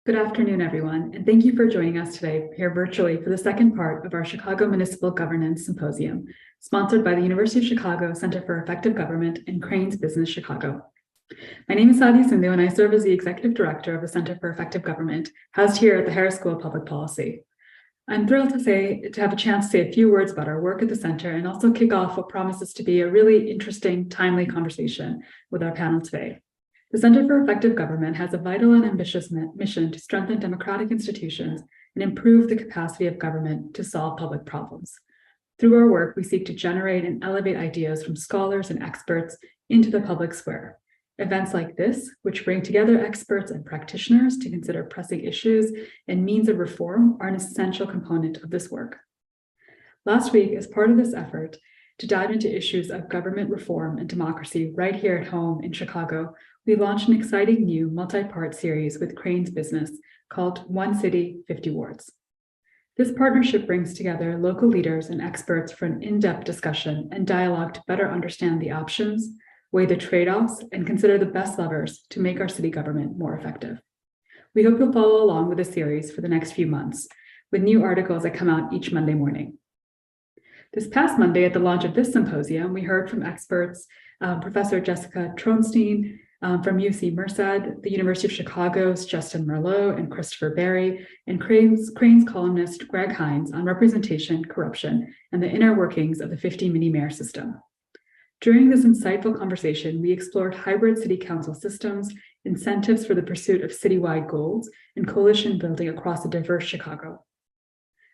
Good afternoon, everyone, and thank you for joining us today here virtually for the second part of our Chicago Municipal Governance Symposium, sponsored by the University of Chicago Center for Effective Government and Crain's Business Chicago. My name is Sadia Sindhu, and I serve as the Executive Director of the Center for Effective Government, housed here at the Harris School of Public Policy. I'm thrilled to have a chance to say a few words about our work at the center and also kick off what promises to be a really interesting, timely conversation with our panel today. The Center for Effective Government has a vital and ambitious mission to strengthen democratic institutions and improve the capacity of government to solve public problems. Through our work, we seek to generate and elevate ideas from scholars and experts into the public square. Events like this, which bring together experts and practitioners to consider pressing issues and means of reform, are an essential component of this work. Last week, as part of this effort to dive into issues of government reform and democracy right here at home in Chicago, we launched an exciting new multi-part series with Crain's Business called One City, 50 Wards. This partnership brings together local leaders and experts for an in-depth discussion and dialogue to better understand the options, weigh the trade-offs, and consider the best levers to make our city government more effective. We hope you'll follow along with the series for the next few months with new articles that come out each Monday morning. This past Monday, at the launch of this symposium, we heard from experts, Professor Jessica Tronstein from UC Merced, the University of Chicago's Justin Merlot and Christopher Berry, and Crain's columnist Greg Hines on representation, corruption, and the inner workings of the 50 mini-mayor system. During this insightful conversation, we explored hybrid city council systems, incentives for the pursuit of citywide goals, and coalition building across a diverse Chicago.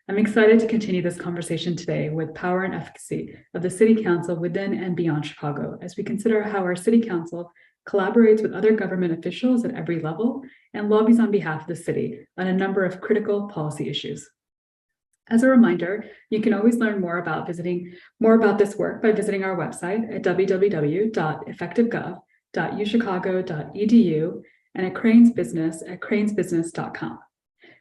I'm excited to continue this conversation today with power and efficacy of the City Council within and beyond Chicago as we consider how our City Council collaborates with other government officials at every level and lobbies on behalf of the city on a number of critical policy issues. As a reminder, you can always learn more about this work by visiting our website at www.effectivegov.uchicago.edu and at Crain's Business at crainsbusiness.com.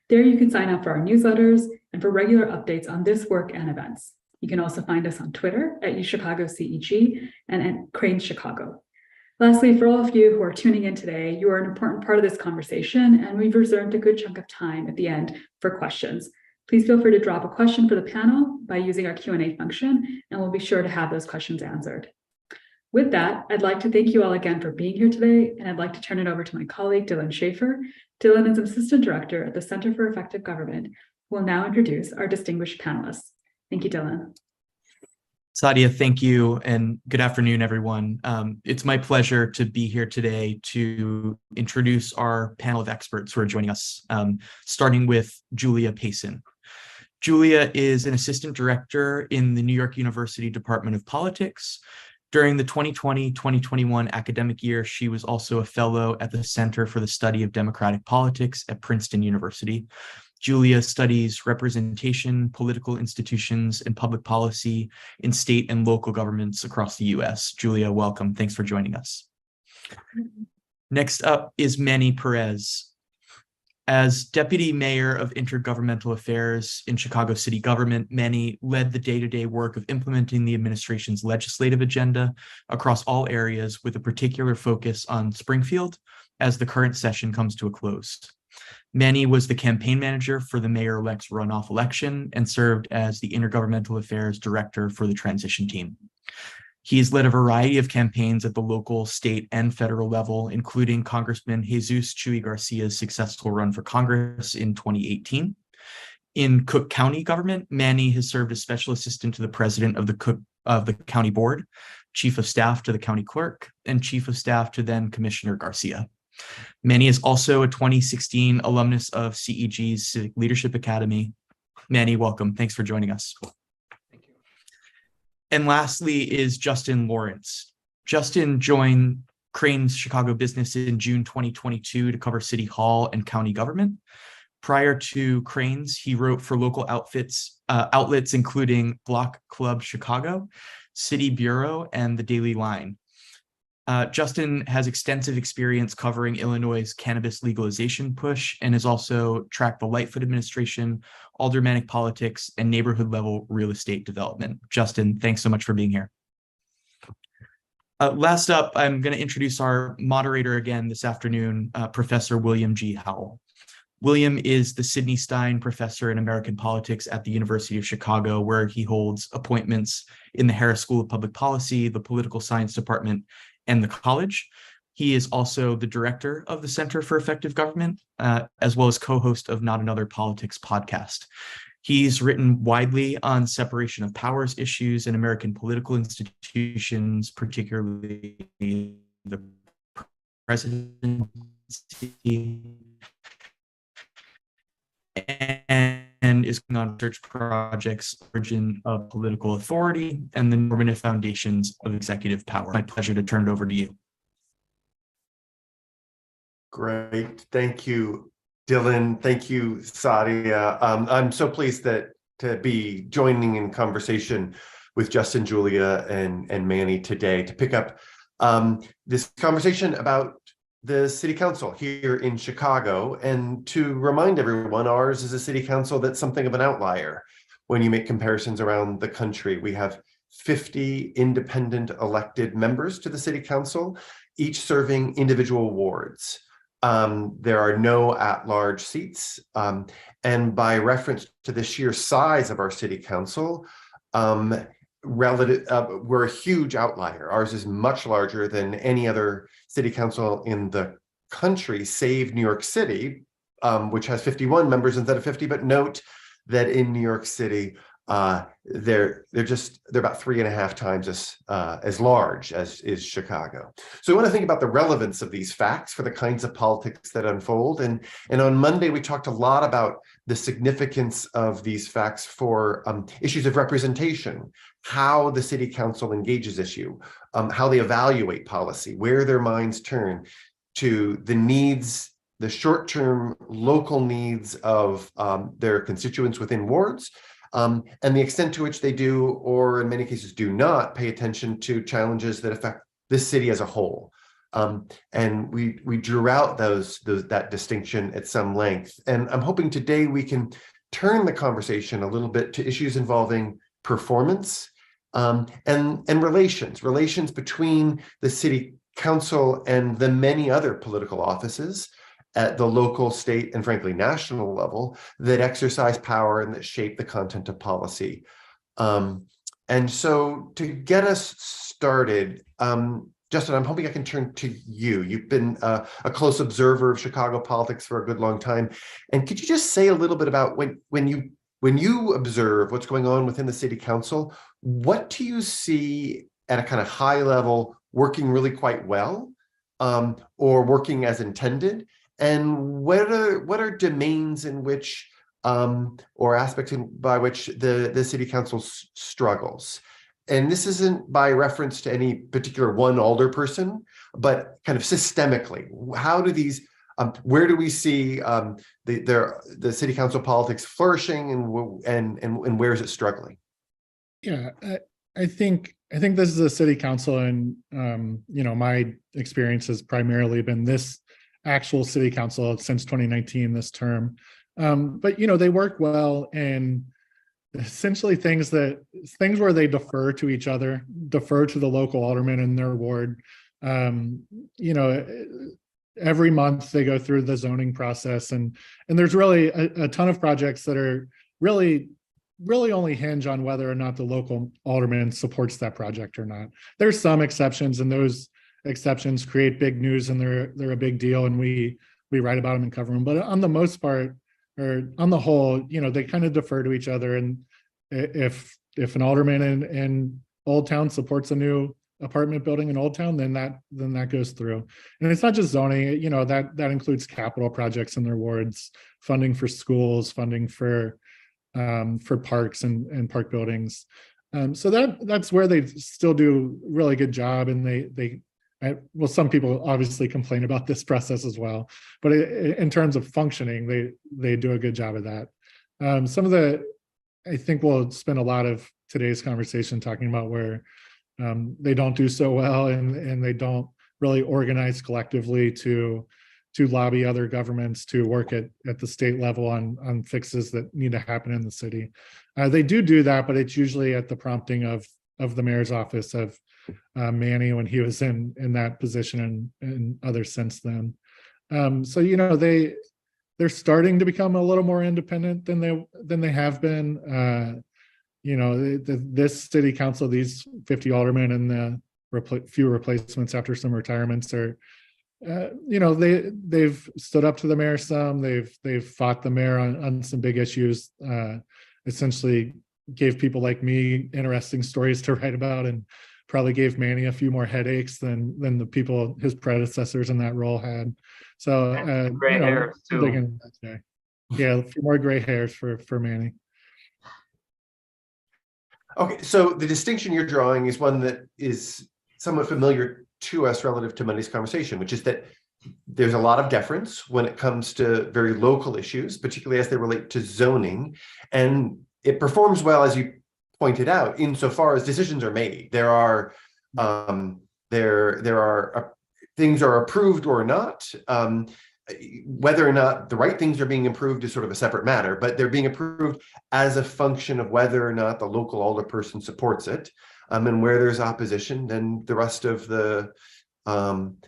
There you can sign up for our newsletters and for regular updates on this work and events. You can also find us on Twitter at UChicagoCEG and at Crain Chicago. Lastly, for all of you who are tuning in today, you are an important part of this conversation, and we've reserved a good chunk of time at the end for questions. Please feel free to drop a question for the panel by using our Q&A function, and we'll be sure to have those questions answered. With that, I'd like to thank you all again for being here today, and I'd like to turn it over to my colleague, Dylan Schaefer. Dylan is Assistant Director at the Center for Effective Government, who will now introduce our distinguished panelists. Thank you, Dylan. Sadia, thank you, and good afternoon, everyone. It's my pleasure to be here today to introduce our panel of experts who are joining us, starting with Julia Payson. Julia is an Assistant Director in the New York University Department of Politics. During the 2020-2021 academic year, she was also a fellow at the Center for the Study of Democratic Politics at Princeton University. Julia studies representation, political institutions, and public policy in state and local governments across the U.S. Julia, welcome. Thanks for joining us. Next up is Manny Perez. As Deputy Mayor of Intergovernmental Affairs in Chicago City Government, Manny led the day-to-day work of implementing the administration's legislative agenda across all areas with a particular focus on Springfield as the current session comes to a close. Manny was the campaign manager for the mayor-elect's runoff election and served as the Intergovernmental Affairs Director for the transition team. He has led a variety of campaigns at the local, state, and federal level, including Congressman Jesus Chuy Garcia's successful run for Congress in 2018. In Cook County government, Manny has served as special assistant to the president of the county board, chief of staff to the county clerk, and chief of staff to then Commissioner Garcia. Manny is also a 2016 alumnus of CEG's Civic Leadership Academy. Manny, welcome. Thanks for joining us. And lastly is Justin Laurence. Justin joined Crain's Chicago Business in June 2022 to cover City Hall and county government. Prior to Crain's, he wrote for local outlets including Block Club Chicago, City Bureau, and the Daily Line. Justin has extensive experience covering Illinois' cannabis legalization push and has also tracked the Lightfoot administration, aldermanic politics, and neighborhood-level real estate development. Justin, thanks so much for being here. Last up, I'm going to introduce our moderator again this afternoon, Professor William G. Howell. William is the Sidney Stein Professor in American Politics at the University of Chicago, where he holds appointments in the Harris School of Public Policy, the Political Science Department, and the college. He is also the director of the Center for Effective Government, as well as co-host of Not Another Politics podcast. He's written widely on separation of powers issues in American political institutions, particularly the presidency, and is going on research projects, origin of political authority, and the normative foundations of executive power. My pleasure to turn it over to you. Great. Thank you, Dylan. Thank you, Sadia. I'm so pleased to be joining in conversation with Justin, Julia, and Manny today to pick up this conversation about the city council here in Chicago, and to remind everyone, ours is a city council that's something of an outlier when you make comparisons around the country. We have 50 independent elected members to the city council, each serving individual wards. There are no at-large seats, and by reference to the sheer size of our city council, we're a huge outlier. Ours is much larger than any other city council in the country, save New York City, which has 51 members instead of 50. But note that in New York City, they're about 3.5 times as large as is Chicago. So we want to think about the relevance of these facts for the kinds of politics that unfold. And on Monday, we talked a lot about the significance of these facts for issues of representation, how the city council engages issue, how they evaluate policy, where their minds turn to the needs, the short-term local needs of their constituents within wards, and the extent to which they do, or in many cases do not, pay attention to challenges that affect this city as a whole. And we drew out that distinction at some length. And I'm hoping today we can turn the conversation a little bit to issues involving performance and relations between the city council and the many other political offices at the local, state, and frankly, national level that exercise power and that shape the content of policy. And so to get us started, Justin, I'm hoping I can turn to you. You've been a close observer of Chicago politics for a good long time. And could you just say a little bit about when you observe what's going on within the city council, what do you see at a kind of high level working really quite well, or working as intended? And what are domains in which, or aspects by which the city council struggles? And this isn't by reference to any particular one alder person, but kind of systemically. How do these, where do we see the city council politics flourishing, and where is it struggling? Yeah, I think this is a city council, and my experience has primarily been this actual city council since 2019, this term. But they work well, and essentially things where they defer to each other, defer to the local alderman in their ward. Every month they go through the zoning process, and there's really a ton of projects that are really only hinge on whether or not the local alderman supports that project or not. There's some exceptions, and those exceptions create big news, and they're a big deal, and we write about them and cover them. But on the most part, or on the whole, they kind of defer to each other. And if an alderman in Old Town supports a new apartment building in Old Town, then that goes through. And it's not just zoning, that includes capital projects in their wards, funding for schools, funding for parks and park buildings. So that's where they still do a really good job. And some people obviously complain about this process as well, but in terms of functioning, they do a good job of that. I think we'll spend a lot of today's conversation talking about where they don't do so well, and they don't really organize collectively to lobby other governments to work at the state level on fixes that need to happen in the city. They do that, but it's usually at the prompting of the mayor's office, of Manny when he was in that position, and others since then. So they're starting to become a little more independent than they have been. This city council, these 50 aldermen and the few replacements after some retirements are, they've stood up to the mayor some. They've fought the mayor on some big issues. Essentially, gave people like me interesting stories to write about, and probably gave Manny a few more headaches than the people his predecessors in that role had. So gray hairs too. Yeah, a few more gray hairs for Manny. Okay, so the distinction you're drawing is one that is somewhat familiar to us relative to Monday's conversation, which is that there's a lot of deference when it comes to very local issues, particularly as they relate to zoning, and it performs well, as you pointed out, insofar as decisions are made. There are things are approved or not. Whether or not the right things are being improved is sort of a separate matter, but they're being approved as a function of whether or not the local alderperson supports it. And where there's opposition, then the rest of the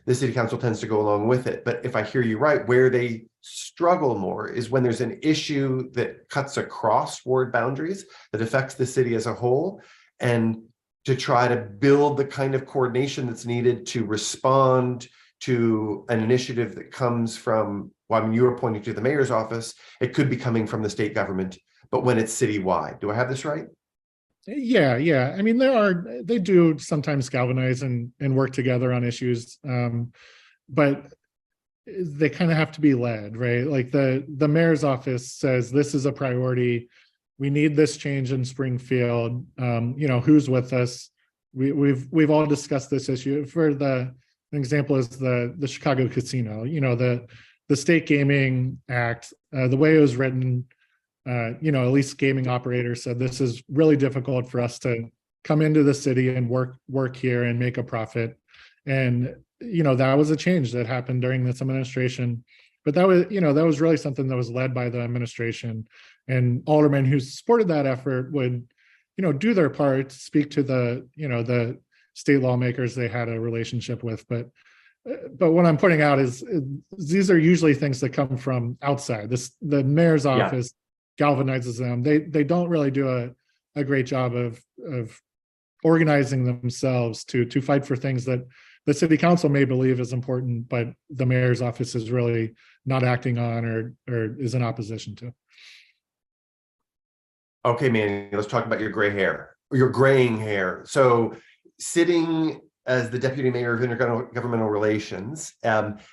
city council tends to go along with it. But if I hear you right, where they struggle more is when there's an issue that cuts across ward boundaries that affects the city as a whole, and to try to build the kind of coordination that's needed to respond to an initiative that comes from, well, I mean, you were pointing to the mayor's office, it could be coming from the state government, but when it's citywide. Do I have this right? Yeah. I mean, they do sometimes galvanize and work together on issues, but they kind of have to be led, right? Like the mayor's office says, this is a priority. We need this change in Springfield. Who's with us? We've all discussed this issue. For an example is the Chicago casino. The state gaming act, the way it was written, at least gaming operators said this is really difficult for us to come into the city and work here and make a profit. And that was a change that happened during this administration. But that was really something that was led by the administration, and aldermen who supported that effort would do their part, speak to the state lawmakers they had a relationship with. But what I'm pointing out is these are usually things that come from outside. The mayor's office galvanizes them. They don't really do a great job of organizing themselves to fight for things that the city council may believe is important, but the mayor's office is really not acting on or is in opposition to. Okay, Manny, let's talk about your gray hair, or your graying hair. So sitting as the deputy mayor of intergovernmental relations,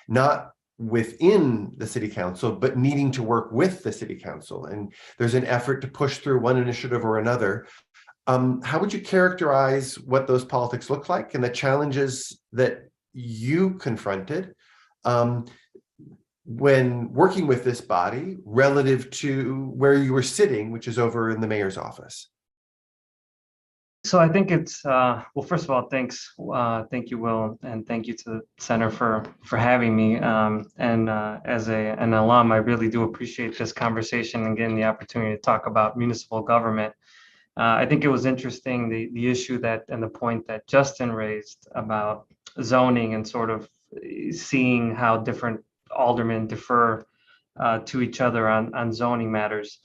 not within the city council, but needing to work with the city council. And there's an effort to push through one initiative or another. How would you characterize what those politics look like and the challenges that you confronted when working with this body relative to where you were sitting, which is over in the mayor's office? So I think it's, well, first of all, thanks. Thank you, Will, and thank you to the center for having me. And as an alum, I really do appreciate this conversation and getting the opportunity to talk about municipal government. I think it was interesting, the issue and the point that Justin raised about zoning and sort of seeing how different aldermen defer to each other on zoning matters.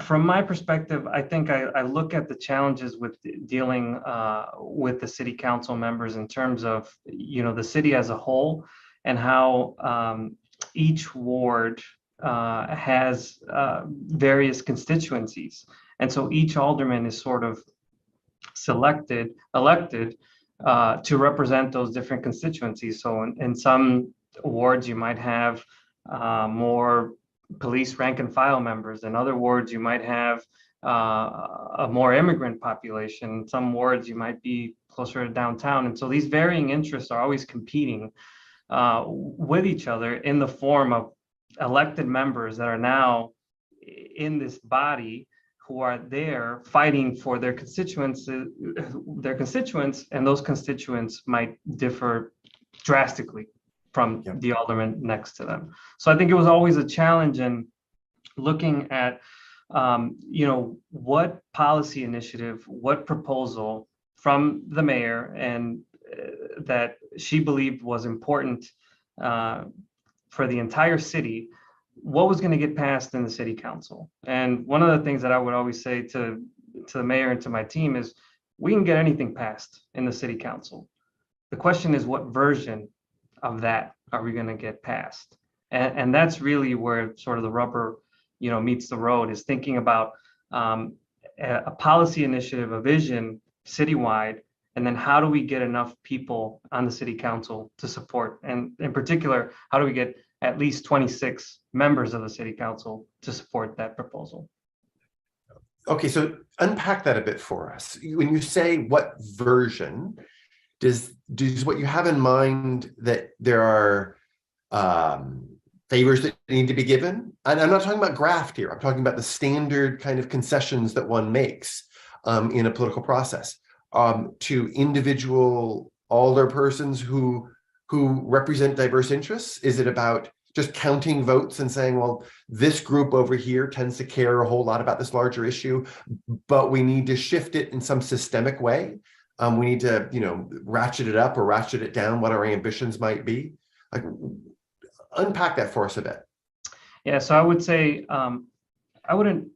From my perspective, I think I look at the challenges with dealing with the city council members in terms of, the city as a whole, and how each ward has various constituencies. And so each alderman is sort of elected to represent those different constituencies. So in some wards, you might have more police rank and file members. In other wards, you might have a more immigrant population. In some wards, you might be closer to downtown. And so these varying interests are always competing with each other in the form of elected members that are now in this body, who are there fighting for their constituents, and those constituents might differ drastically from the alderman next to them. So I think it was always a challenge in looking at, what policy initiative, what proposal from the mayor, and that she believed was important for the entire city, what was going to get passed in the city council. And one of the things that I would always say to the mayor and to my team is, we can get anything passed in the city council. The question is, what version of that are we going to get passed? And that's really where sort of the rubber, meets the road, is thinking about a policy initiative, a vision citywide, and then how do we get enough people on the city council to support? And in particular, how do we get at least 26 members of the city council to support that proposal? Okay, so unpack that a bit for us. When you say what version, does what you have in mind that there are favors that need to be given? And I'm not talking about graft here. I'm talking about the standard kind of concessions that one makes in a political process to individual alderpersons who represent diverse interests. Is it about just counting votes and saying, well, this group over here tends to care a whole lot about this larger issue, but we need to shift it in some systemic way? We need to, ratchet it up or ratchet it down, what our ambitions might be. Like, unpack that for us a bit. Yeah, so I would say I wouldn't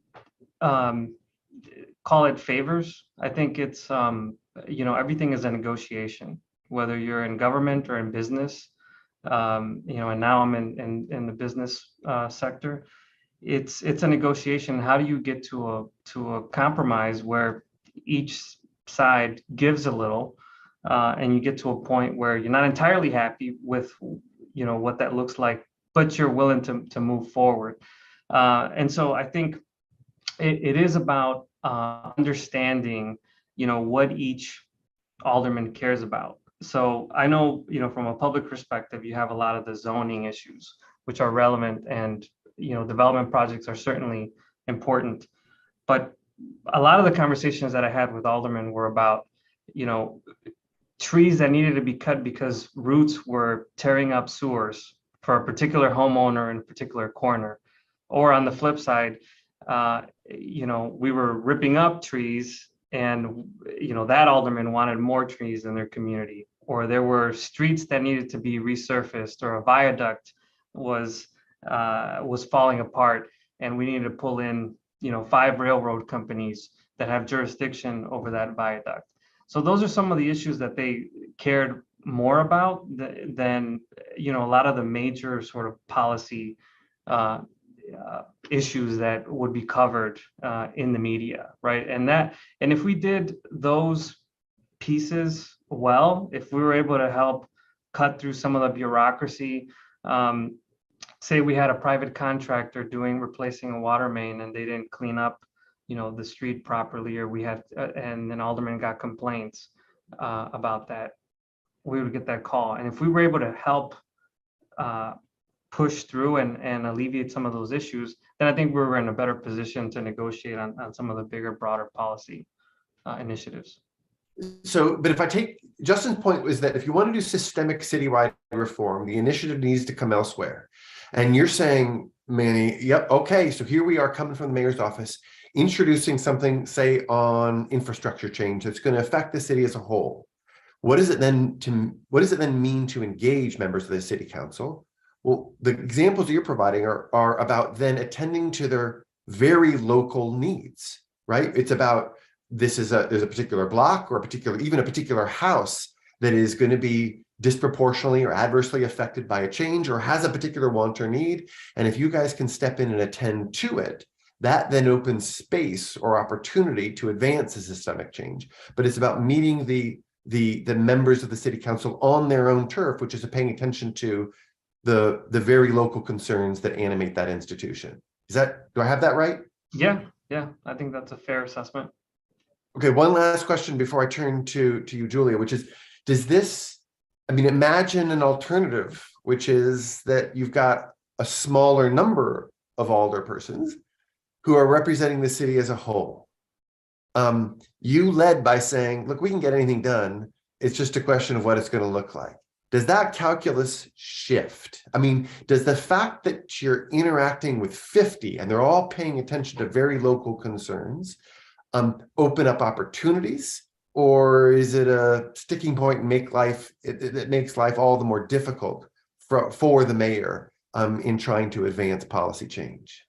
call it favors. I think it's, everything is a negotiation, whether you're in government or in business. And now I'm in the business sector. It's a negotiation. How do you get to a compromise where each side gives a little, and you get to a point where you're not entirely happy with what that looks like, but you're willing to move forward. And so I think it is about understanding what each alderman cares about. So I know, from a public perspective, you have a lot of the zoning issues, which are relevant, and development projects are certainly important. But a lot of the conversations that I had with aldermen were about, trees that needed to be cut because roots were tearing up sewers for a particular homeowner in a particular corner. Or on the flip side, we were ripping up trees, and that alderman wanted more trees in their community. Or there were streets that needed to be resurfaced, or a viaduct was falling apart, and we needed to pull in 5 railroad companies that have jurisdiction over that viaduct. So those are some of the issues that they cared more about than a lot of the major sort of policy issues that would be covered in the media, right? And if we did those pieces well, if we were able to help cut through some of the bureaucracy, say we had a private contractor replacing a water main, and they didn't clean up the street properly, or we had and an alderman got complaints about that, we would get that call. And if we were able to help push through and alleviate some of those issues, then I think we were in a better position to negotiate on some of the bigger, broader policy initiatives. So, but if I take Justin's point, was that if you want to do systemic citywide reform, the initiative needs to come elsewhere. And you're saying, Manny, yep, okay, so here we are coming from the mayor's office, introducing something, say, on infrastructure change that's going to affect the city as a whole. What does it then mean to engage members of the city council? Well, the examples that you're providing are about then attending to their very local needs, right? It's about there's a particular block or even a particular house that is going to be disproportionately or adversely affected by a change or has a particular want or need. And if you guys can step in and attend to it, that then opens space or opportunity to advance a systemic change. But it's about meeting the members of the city council on their own turf, which is paying attention to the very local concerns that animate that institution. Do I have that right? Yeah, I think that's a fair assessment. Okay, one last question before I turn to you, Julia, which is, imagine an alternative, which is that you've got a smaller number of alderpersons who are representing the city as a whole. You led by saying, look, we can get anything done. It's just a question of what it's going to look like. Does that calculus shift? Does the fact that you're interacting with 50 and they're all paying attention to very local concerns open up opportunities, or is it a sticking point and it makes life all the more difficult for the mayor in trying to advance policy change?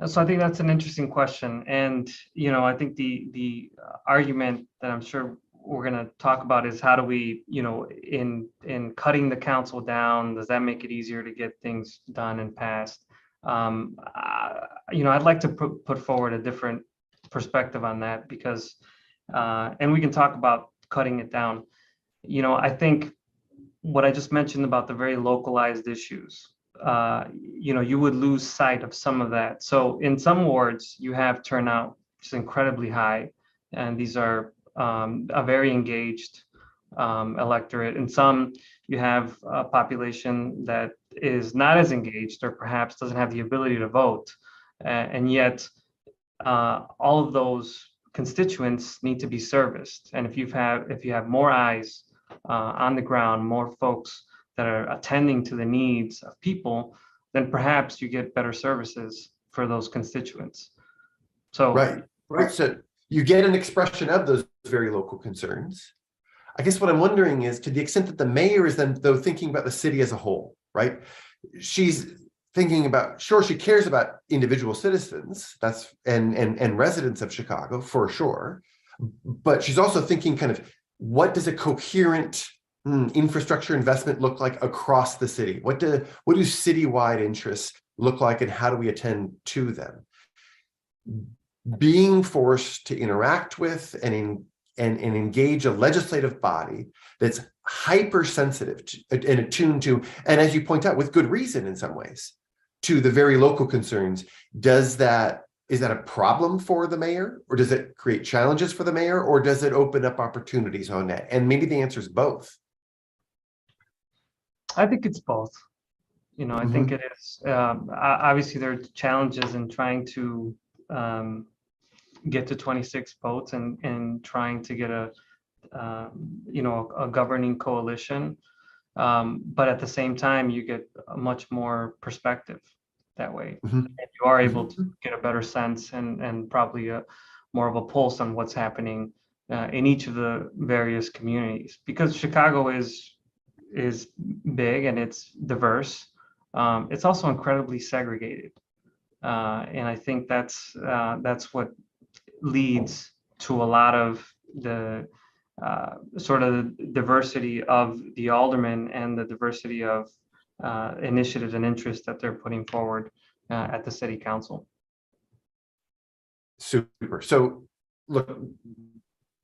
So I think that's an interesting question. And, I think the argument that I'm sure we're going to talk about is how do we, in cutting the council down, does that make it easier to get things done and passed? I'd like to put forward a different perspective on that because, and we can talk about cutting it down. I think what I just mentioned about the very localized issues, you would lose sight of some of that. So in some wards, you have turnout which is incredibly high, and these are a very engaged electorate. In some, you have a population that is not as engaged or perhaps doesn't have the ability to vote, and yet all of those constituents need to be serviced. And if you have more eyes on the ground, more folks that are attending to the needs of people, then perhaps you get better services for those constituents. So right. So you get an expression of those very local concerns. I guess what I'm wondering is, to the extent that the mayor is then though thinking about the city as a whole, right? She's thinking about, sure, she cares about individual citizens, that's and residents of Chicago for sure, but she's also thinking kind of, what does a coherent infrastructure investment look like across the city? What do citywide interests look like, and how do we attend to them? Being forced to interact with and engage a legislative body that's hypersensitive and attuned to, and as you point out, with good reason in some ways, to the very local concerns, is that a problem for the mayor, or does it create challenges for the mayor, or does it open up opportunities on that? And maybe the answer is both. I think it's both. I think it is. Obviously, there are challenges in trying to get to 26 votes and trying to get a governing coalition. But at the same time, you get a much more perspective that way. And you are able to get a better sense and probably more of a pulse on what's happening in each of the various communities, because Chicago is big and it's diverse. It's also incredibly segregated. And I think that's what leads to a lot of the sort of the diversity of the aldermen and the diversity of initiatives and interests that they're putting forward at the city council. Super. So look,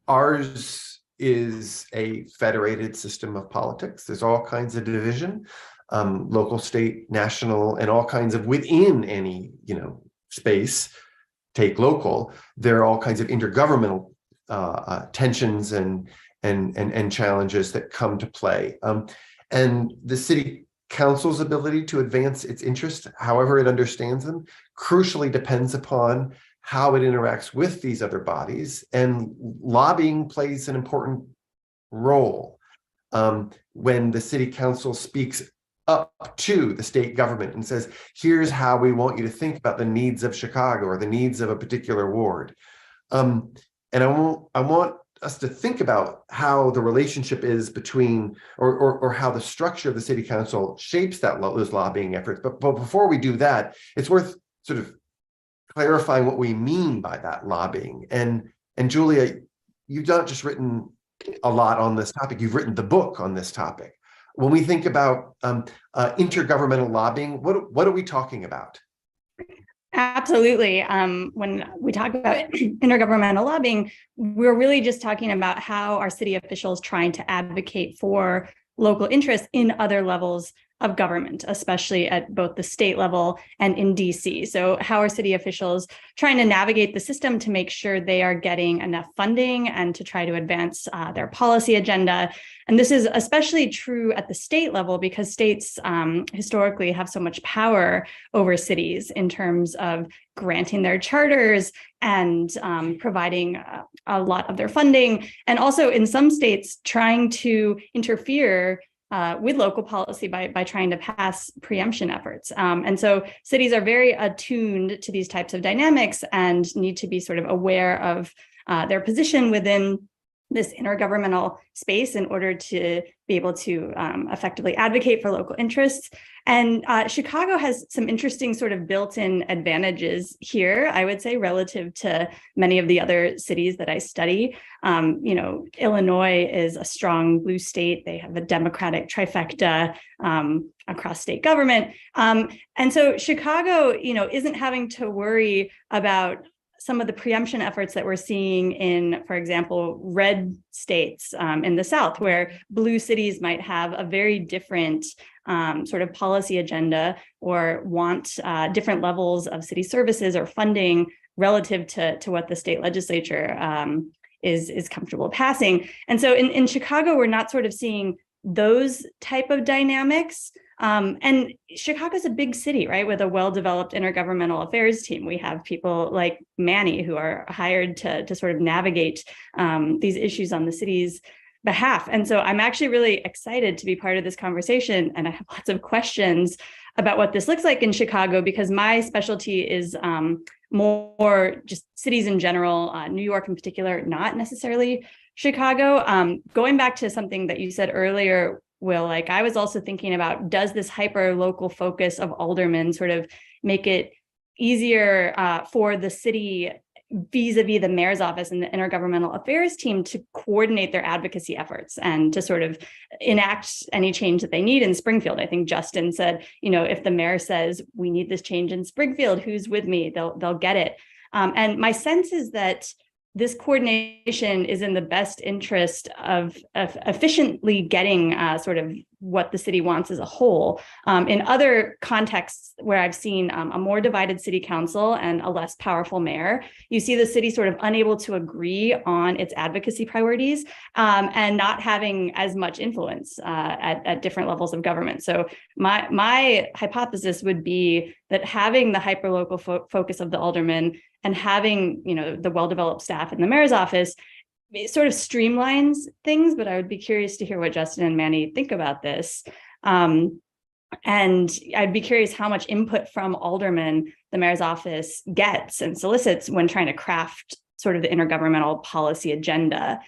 ours is a federated system of politics. There's all kinds of division, local, state, national, and all kinds of, within any space, take local, there are all kinds of intergovernmental tensions and challenges that come to play. And the city council's ability to advance its interests, however it understands them, crucially depends upon how it interacts with these other bodies, and lobbying plays an important role. When the city council speaks up to the state government and says, here's how we want you to think about the needs of Chicago or the needs of a particular ward. And I want us to think about how the relationship is between, or how the structure of the city council shapes those lobbying efforts. But before we do that, it's worth sort of clarifying what we mean by that lobbying. And Julia, you've not just written a lot on this topic, you've written the book on this topic. When we think about intergovernmental lobbying, what are we talking about? Absolutely. When we talk about intergovernmental lobbying, we're really just talking about how our city officials trying to advocate for local interests in other levels of government, especially at both the state level and in DC. So how are city officials trying to navigate the system to make sure they are getting enough funding and to try to advance their policy agenda? And this is especially true at the state level because states historically have so much power over cities in terms of granting their charters and providing a lot of their funding. And also in some states trying to interfere with local policy by trying to pass preemption efforts. And so cities are very attuned to these types of dynamics and need to be sort of aware of their position within this intergovernmental space in order to be able to effectively advocate for local interests. And Chicago has some interesting sort of built-in advantages here, I would say, relative to many of the other cities that I study. Illinois is a strong blue state. They have a Democratic trifecta across state government. And so Chicago, isn't having to worry about some of the preemption efforts that we're seeing in, for example, red states in the South, where blue cities might have a very different sort of policy agenda or want different levels of city services or funding relative to what the state legislature is comfortable passing. And so in Chicago, we're not sort of seeing those type of dynamics. And Chicago's a big city, right, with a well-developed intergovernmental affairs team. We have people like Manny who are hired to sort of navigate these issues on the city's behalf. And so I'm actually really excited to be part of this conversation. And I have lots of questions about what this looks like in Chicago, because my specialty is more just cities in general, New York in particular, not necessarily Chicago. Going back to something that you said earlier, Will, like I was also thinking about, does this hyper local focus of aldermen sort of make it easier for the city vis-a-vis the mayor's office and the intergovernmental affairs team to coordinate their advocacy efforts and to sort of enact any change that they need in Springfield? I think Justin said, if the mayor says we need this change in Springfield, who's with me? They'll get it. And my sense is that this coordination is in the best interest of efficiently getting sort of what the city wants as a whole. In other contexts where I've seen a more divided city council and a less powerful mayor, you see the city sort of unable to agree on its advocacy priorities and not having as much influence at different levels of government. So my hypothesis would be that having the hyperlocal focus of the aldermen and having, the well-developed staff in the mayor's office, it sort of streamlines things, but I would be curious to hear what Justin and Manny think about this. And I'd be curious how much input from aldermen the mayor's office gets and solicits when trying to craft sort of the intergovernmental policy agenda,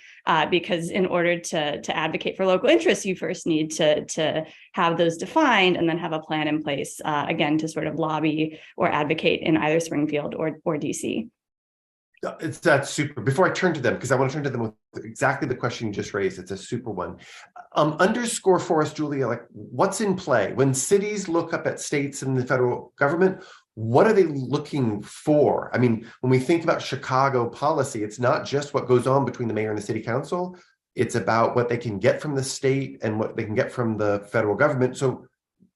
because in order to advocate for local interests, you first need to have those defined and then have a plan in place, again, to sort of lobby or advocate in either Springfield or DC. That's super. Before I turn to them, because I want to turn to them with exactly the question you just raised, it's a super one. Underscore for us, Julia, like what's in play when cities look up at states and the federal government? What are they looking for? I mean, when we think about Chicago policy, it's not just what goes on between the mayor and the city council. It's about what they can get from the state and what they can get from the federal government. So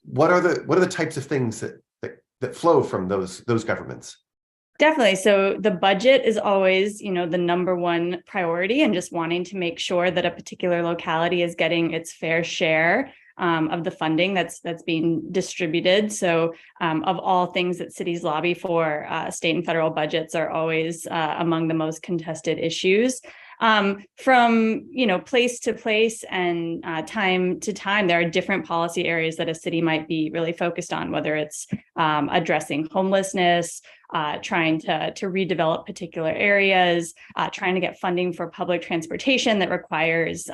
what are the types of things that flow from those governments? Definitely. So the budget is always, the number one priority, and just wanting to make sure that a particular locality is getting its fair share of the funding that's being distributed. So of all things that cities lobby for, state and federal budgets are always among the most contested issues. From place to place and time to time, there are different policy areas that a city might be really focused on, whether it's addressing homelessness, trying to redevelop particular areas, trying to get funding for public transportation that requires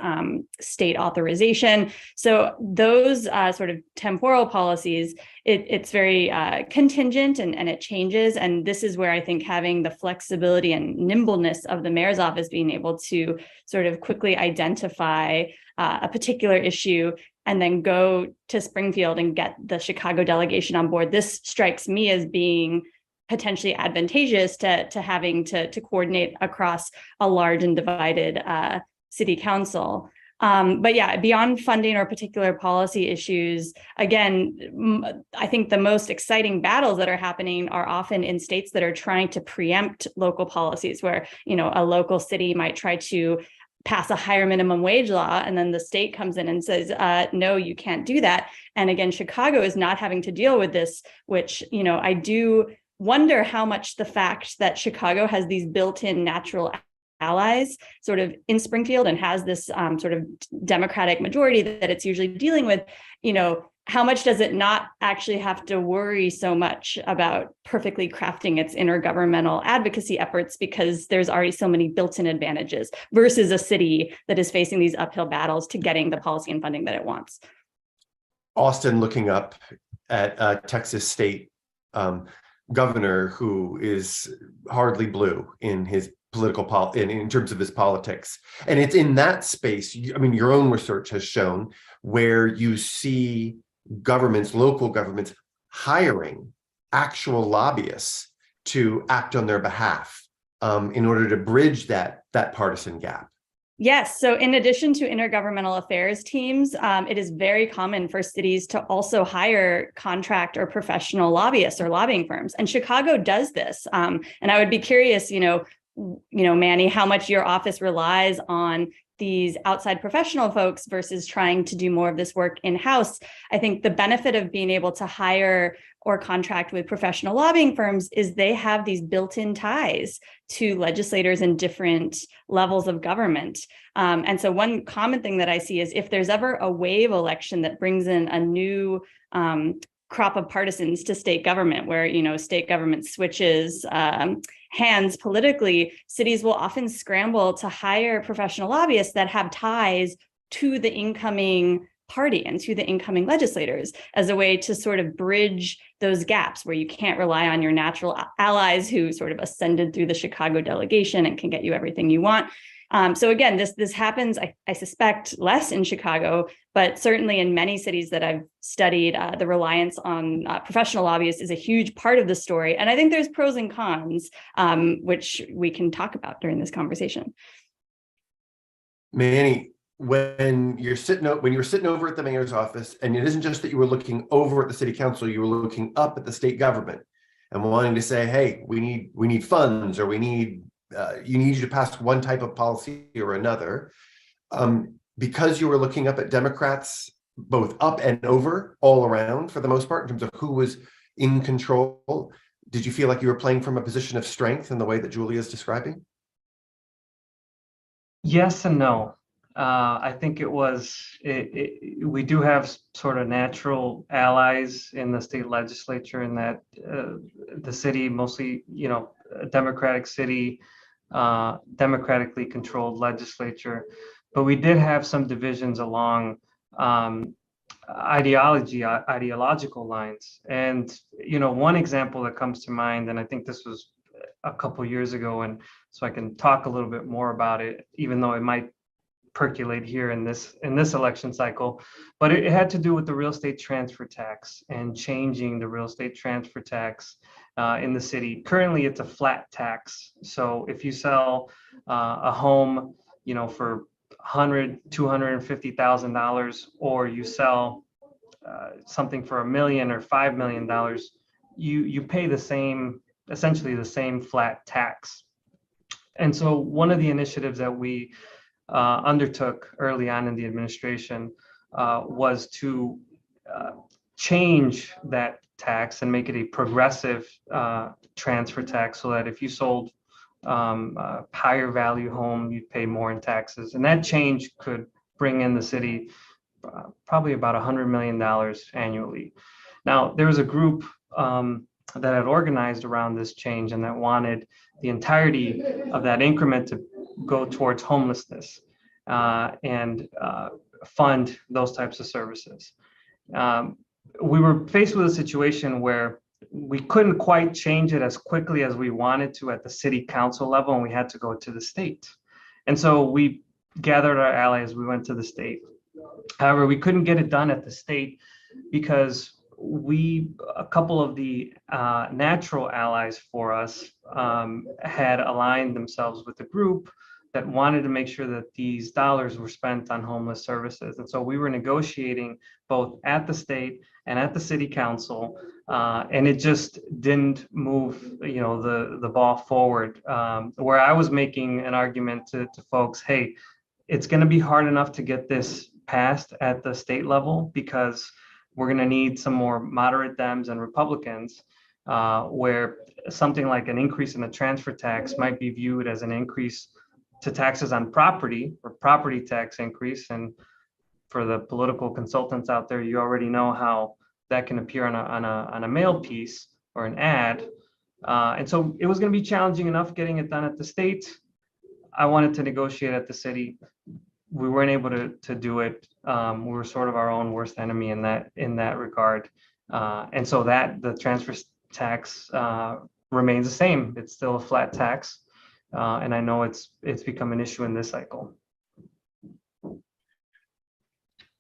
state authorization. So those sort of temporal policies, it's very contingent and it changes. And this is where I think having the flexibility and nimbleness of the mayor's office being able to sort of quickly identify a particular issue and then go to Springfield and get the Chicago delegation on board. This strikes me as being potentially advantageous to having to coordinate across a large and divided city council. But yeah, beyond funding or particular policy issues, again, I think the most exciting battles that are happening are often in states that are trying to preempt local policies, where, a local city might try to pass a higher minimum wage law, and then the state comes in and says, no, you can't do that. And again, Chicago is not having to deal with this, which, I do wonder how much the fact that Chicago has these built-in natural allies sort of in Springfield and has this sort of Democratic majority that it's usually dealing with, how much does it not actually have to worry so much about perfectly crafting its intergovernmental advocacy efforts because there's already so many built-in advantages versus a city that is facing these uphill battles to getting the policy and funding that it wants? Austin looking up at Texas state governor who is hardly blue in his in terms of his politics. And it's in that space, I mean, your own research has shown where you see governments, local governments, hiring actual lobbyists to act on their behalf in order to bridge that partisan gap. Yes. So in addition to intergovernmental affairs teams, it is very common for cities to also hire contract or professional lobbyists or lobbying firms. And Chicago does this. And I would be curious, Manny, how much your office relies on these outside professional folks versus trying to do more of this work in-house. I think the benefit of being able to hire or contract with professional lobbying firms is they have these built-in ties to legislators in different levels of government. And so one common thing that I see is if there's ever a wave election that brings in a new crop of partisans to state government, where state government switches hands politically, cities will often scramble to hire professional lobbyists that have ties to the incoming party and to the incoming legislators as a way to sort of bridge those gaps where you can't rely on your natural allies who sort of ascended through the Chicago delegation and can get you everything you want. So again, this happens, I suspect, less in Chicago, but certainly in many cities that I've studied, the reliance on professional lobbyists is a huge part of the story. And I think there's pros and cons, which we can talk about during this conversation. Manny, when you were sitting over at the mayor's office, and it isn't just that you were looking over at the city council, you were looking up at the state government and wanting to say, hey, we need funds, or you need you to pass one type of policy or another. Because you were looking up at Democrats, both up and over, all around, for the most part, in terms of who was in control, did you feel like you were playing from a position of strength in the way that Julia is describing? Yes and no. I think we do have sort of natural allies in the state legislature, in that the city, mostly, a Democratic city, democratically controlled legislature. But we did have some divisions along ideological lines. And, one example that comes to mind, and I think this was a couple years ago, and so I can talk a little bit more about it, even though it might percolate here in this election cycle, but it had to do with the real estate transfer tax and changing the real estate transfer tax in the city. Currently, it's a flat tax. So if you sell a home, for $250,000, or you sell something for $1 million or $5 million, you pay essentially the same flat tax. And so one of the initiatives that we undertook early on in the administration was to change that tax and make it a progressive transfer tax, so that if you sold a higher value home, you'd pay more in taxes. And that change could bring in the city probably about $100 million annually. Now, there was a group that had organized around this change and that wanted the entirety of that increment to go towards homelessness and fund those types of services. We were faced with a situation where we couldn't quite change it as quickly as we wanted to at the city council level, and we had to go to the state. And so we gathered our allies, we went to the state. However, we couldn't get it done at the state because a couple of the natural allies for us had aligned themselves with the group that wanted to make sure that these dollars were spent on homeless services. And so we were negotiating both at the state and at the city council, and it just didn't move, the ball forward. Where I was making an argument to folks, hey, it's going to be hard enough to get this passed at the state level because we're going to need some more moderate Dems and Republicans, where something like an increase in the transfer tax might be viewed as an increase to taxes on property, or property tax increase. And for the political consultants out there, you already know how that can appear on a mail piece or an ad. And so it was going to be challenging enough getting it done at the state. I wanted to negotiate at the city. We weren't able to do it. We were sort of our own worst enemy in that regard. And so that the transfer tax remains the same. It's still a flat tax. And I know it's become an issue in this cycle.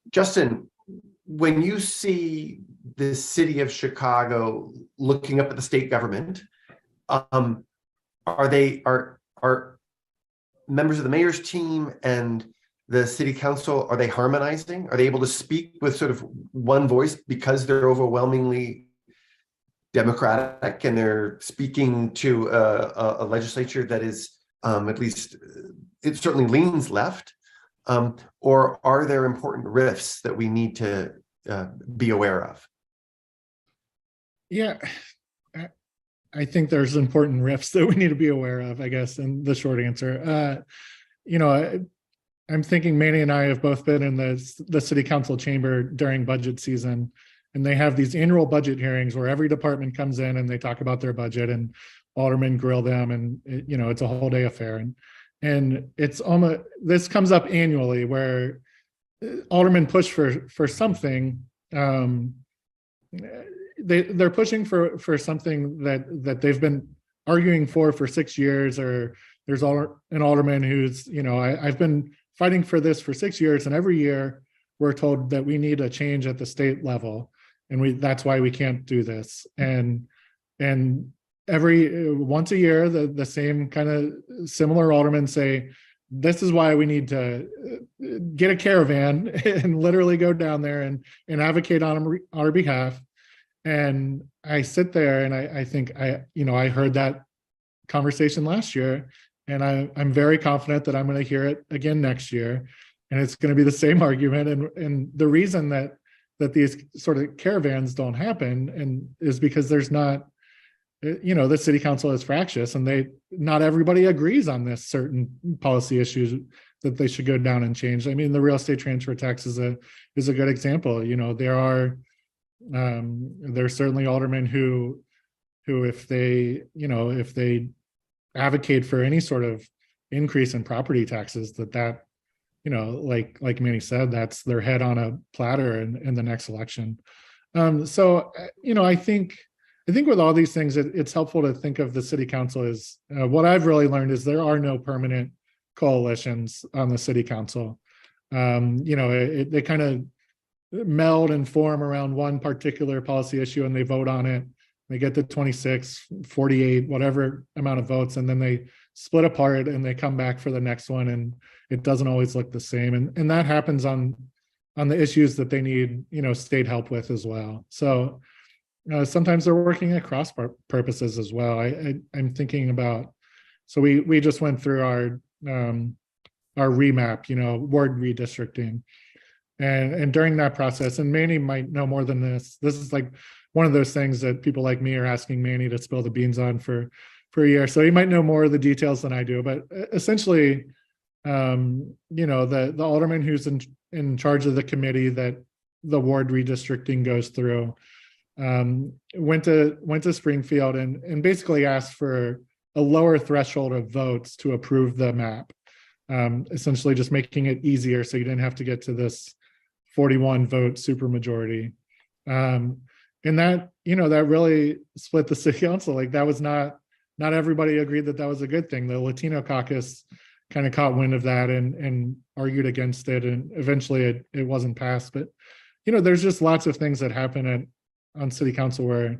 Justin, when you see the city of Chicago looking up at the state government, are members of the mayor's team and the city council, are they harmonizing? Are they able to speak with sort of one voice because they're overwhelmingly Democratic and they're speaking to a legislature that is at least, it certainly leans left? Or are there important rifts that we need to be aware of? Yeah, I think there's important rifts that we need to be aware of, I guess, and the short answer. I'm thinking Manny and I have both been in the city council chamber during budget season, and they have these annual budget hearings where every department comes in and they talk about their budget and aldermen grill them, and it's a whole day affair. And it's almost, this comes up annually where aldermen push for something. They're pushing for something that they've been arguing for 6 years, or there's an alderman who's, I've been fighting for this for 6 years, and every year we're told that we need a change at the state level, and that's why we can't do this. And every once a year, the same kind of similar aldermen say, this is why we need to get a caravan and literally go down there and advocate on our behalf. And I sit there and I think I heard that conversation last year, and I'm very confident that I'm going to hear it again next year, and it's going to be the same argument. And the reason that these sort of caravans don't happen and is because there's not, the city council is fractious, and not everybody agrees on this certain policy issues that they should go down and change. I mean, the real estate transfer tax is a good example. There's certainly aldermen who if they advocate for any sort of increase in property taxes, that like Manny said, that's their head on a platter in the next election. So I think with all these things, it's helpful to think of the city council as what I've really learned is there are no permanent coalitions on the city council. They kind of meld and form around one particular policy issue, and they vote on it. They get the 26, 48, whatever amount of votes, and then they split apart and they come back for the next one, and it doesn't always look the same. And that happens on the issues that they need, state help with as well. So sometimes they're working at cross purposes as well. I'm thinking about, so we just went through our remap, ward redistricting. And during that process, and Manny might know more than this is like one of those things that people like me are asking Manny to spill the beans on for a year. So he might know more of the details than I do, but essentially, the alderman who's in charge of the committee that the ward redistricting goes through, went to Springfield and basically asked for a lower threshold of votes to approve the map, essentially just making it easier so you didn't have to get to this 41 vote supermajority. And that really split the city council. Like, that was not everybody agreed that was a good thing. The Latino caucus kind of caught wind of that and argued against it, and eventually it wasn't passed. But there's just lots of things that happen on city council where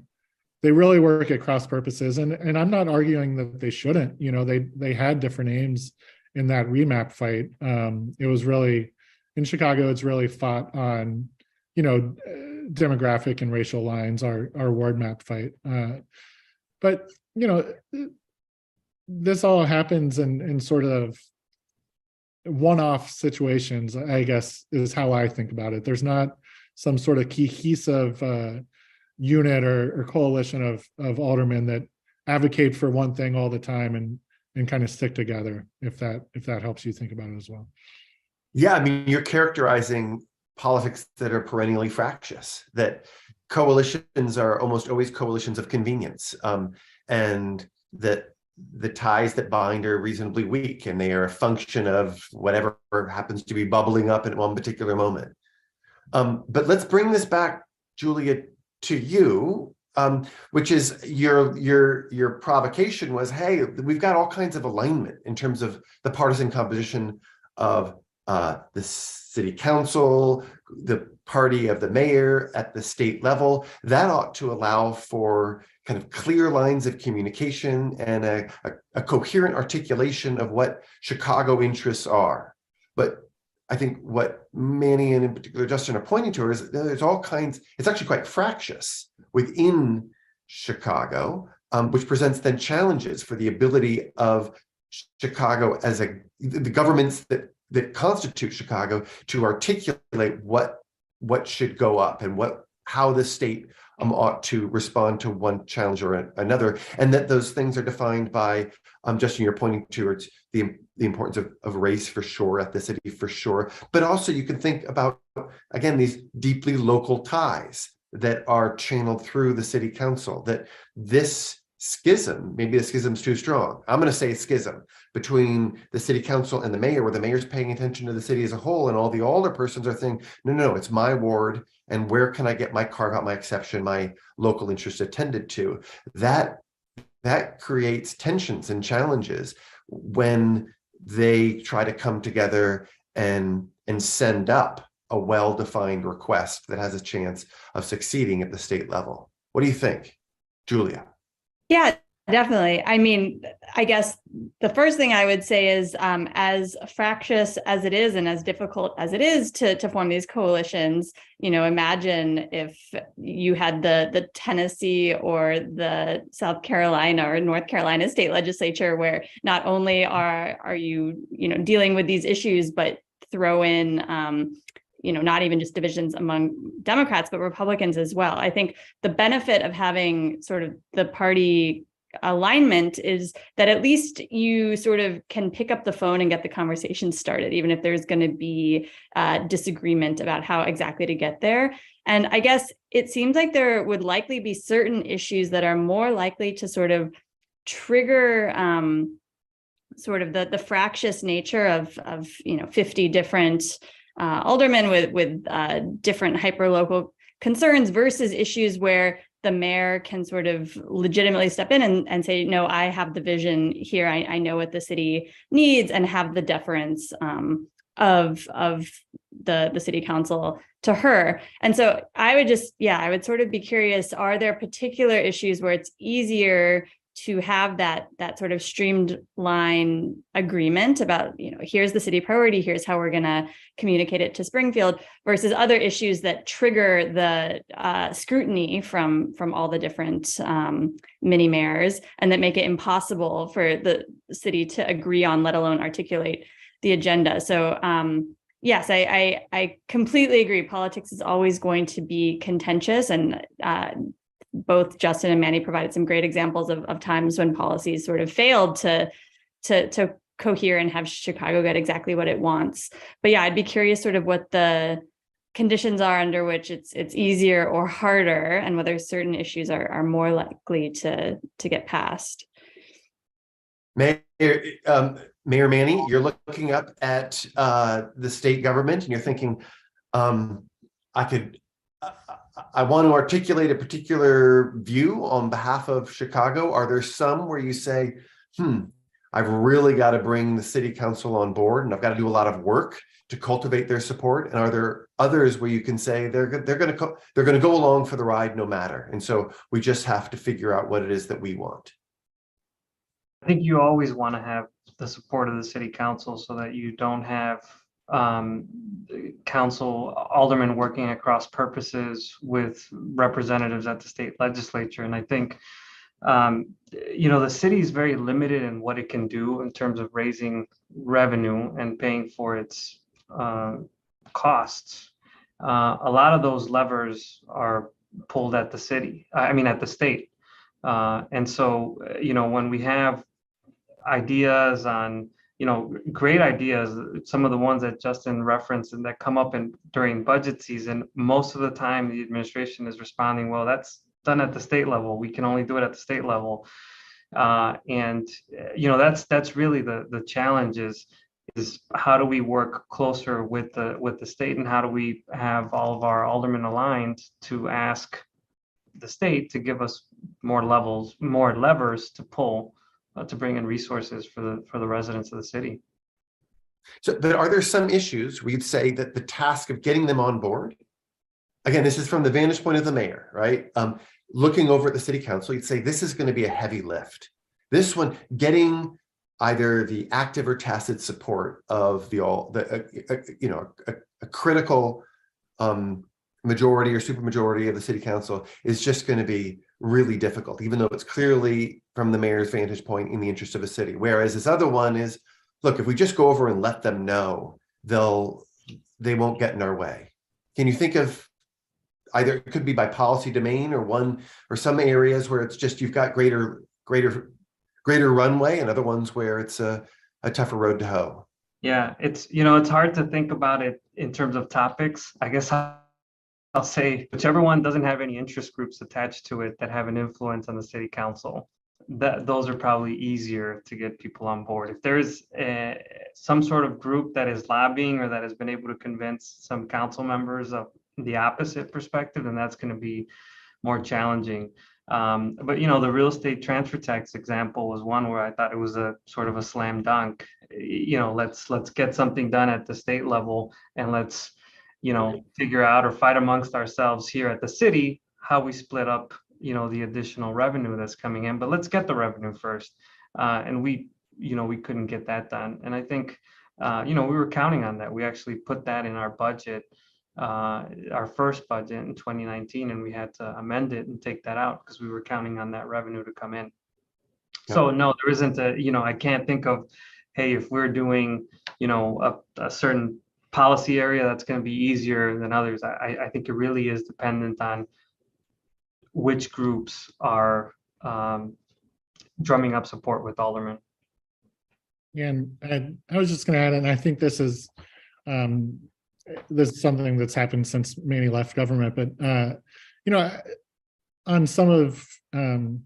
they really work at cross purposes, and I'm not arguing that they shouldn't. They had different aims in that remap fight. It was really, in Chicago, it's really fought on demographic and racial lines, our ward map fight. But this all happens in sort of one-off situations, I guess, is how I think about it. There's not some sort of cohesive unit or coalition of aldermen that advocate for one thing all the time and kind of stick together, if that helps you think about it as well. Yeah, I mean, you're characterizing politics that are perennially fractious, that coalitions are almost always coalitions of convenience, and that the ties that bind are reasonably weak, and they are a function of whatever happens to be bubbling up at one particular moment. But let's bring this back, Julia, to you, which is your provocation was, hey, we've got all kinds of alignment in terms of the partisan composition of the city council, the party of the mayor at the state level. That ought to allow for kind of clear lines of communication and a coherent articulation of what Chicago interests are. But I think what Manny and in particular Justin are pointing to is there's all kinds, it's actually quite fractious within Chicago, which presents then challenges for the ability of Chicago as the governments that constitute Chicago to articulate what should go up and how the state ought to respond to one challenge or another, and that those things are defined by, Justin, you're pointing towards the importance of race for sure, ethnicity for sure, but also you can think about, again, these deeply local ties that are channeled through the city council, that this schism, maybe the schism's too strong, I'm going to say schism between the city council and the mayor, where the mayor's paying attention to the city as a whole and all the alderpersons are saying, no, it's my ward, and where can I get my carve out my exception, my local interest attended to. That creates tensions and challenges when they try to come together and send up a well-defined request that has a chance of succeeding at the state level. What do you think, Julia? Yeah, definitely. I mean, I guess the first thing I would say is, as fractious as it is and as difficult as it is to form these coalitions, imagine if you had the Tennessee or the South Carolina or North Carolina state legislature, where not only are you dealing with these issues, but throw in not even just divisions among Democrats, but Republicans as well. I think the benefit of having sort of the party alignment is that at least you sort of can pick up the phone and get the conversation started, even if there's going to be disagreement about how exactly to get there. And I guess it seems like there would likely be certain issues that are more likely to sort of trigger sort of the fractious nature of 50 different aldermen with different hyperlocal concerns versus issues where the mayor can sort of legitimately step in and say, no, I have the vision here. I know what the city needs, and have the deference of the city council to her. And so I would sort of be curious, are there particular issues where it's easier to have that sort of streamlined agreement about, here's the city priority, here's how we're going to communicate it to Springfield, versus other issues that trigger the scrutiny from all the different mini mayors, and that make it impossible for the city to agree on, let alone articulate the agenda. So yes, I completely agree. Politics is always going to be contentious, and both Justin and Manny provided some great examples of times when policies sort of failed to cohere and have Chicago get exactly what it wants. But yeah, I'd be curious sort of what the conditions are under which it's easier or harder, and whether certain issues are more likely to get passed. Mayor Manny, you're looking up at the state government and you're thinking, I want to articulate a particular view on behalf of Chicago. Are there some where you say, I've really got to bring the city council on board, and I've got to do a lot of work to cultivate their support? And are there others where you can say they're going to go along for the ride no matter, and so we just have to figure out what it is that we want? I think you always want to have the support of the city council, so that you don't have council aldermen working across purposes with representatives at the state legislature. And I think the city is very limited in what it can do in terms of raising revenue and paying for its costs. A lot of those levers are pulled at the at the state. And so, when we have ideas on great ideas. Some of the ones that Justin referenced and that come up during budget season, most of the time the administration is responding, well, that's done at the state level. We can only do it at the state level. That's really the challenge is how do we work closer with the state, and how do we have all of our aldermen aligned to ask the state to give us more levers to pull to bring in resources for the residents of the city. So, but are there some issues where you'd say that the task of getting them on board, again, this is from the vantage point of the mayor, right? Looking over at the city council, you'd say this is going to be a heavy lift. This one, getting either the active or tacit support of a critical majority or supermajority of the city council is just going to be really difficult, even though it's clearly from the mayor's vantage point in the interest of a city. Whereas this other one is, look, if we just go over and let them know, they won't get in our way. Can you think of either, it could be by policy domain or some areas where it's just you've got greater runway, and other ones where it's a tougher road to hoe? Yeah, it's hard to think about it in terms of topics. I guess I'll say whichever one doesn't have any interest groups attached to it that have an influence on the city council, those are probably easier to get people on board. If there's some sort of group that is lobbying or that has been able to convince some council members of the opposite perspective, then that's going to be more challenging. But the real estate transfer tax example was one where I thought it was a sort of a slam dunk. Let's get something done at the state level, and let's figure out or fight amongst ourselves here at the city how we split up the additional revenue that's coming in. But let's get the revenue first, and we couldn't get that done. And I think we were counting on that. We actually put that in our budget, our first budget in 2019, and we had to amend it and take that out because we were counting on that revenue to come in. Yeah. So no, there isn't I can't think of, hey, if we're doing a certain policy area that's going to be easier than others. I think it really is dependent on which groups are drumming up support with aldermen. And I was just going to add, and I think this is something that's happened since Manny left government, but on some of kind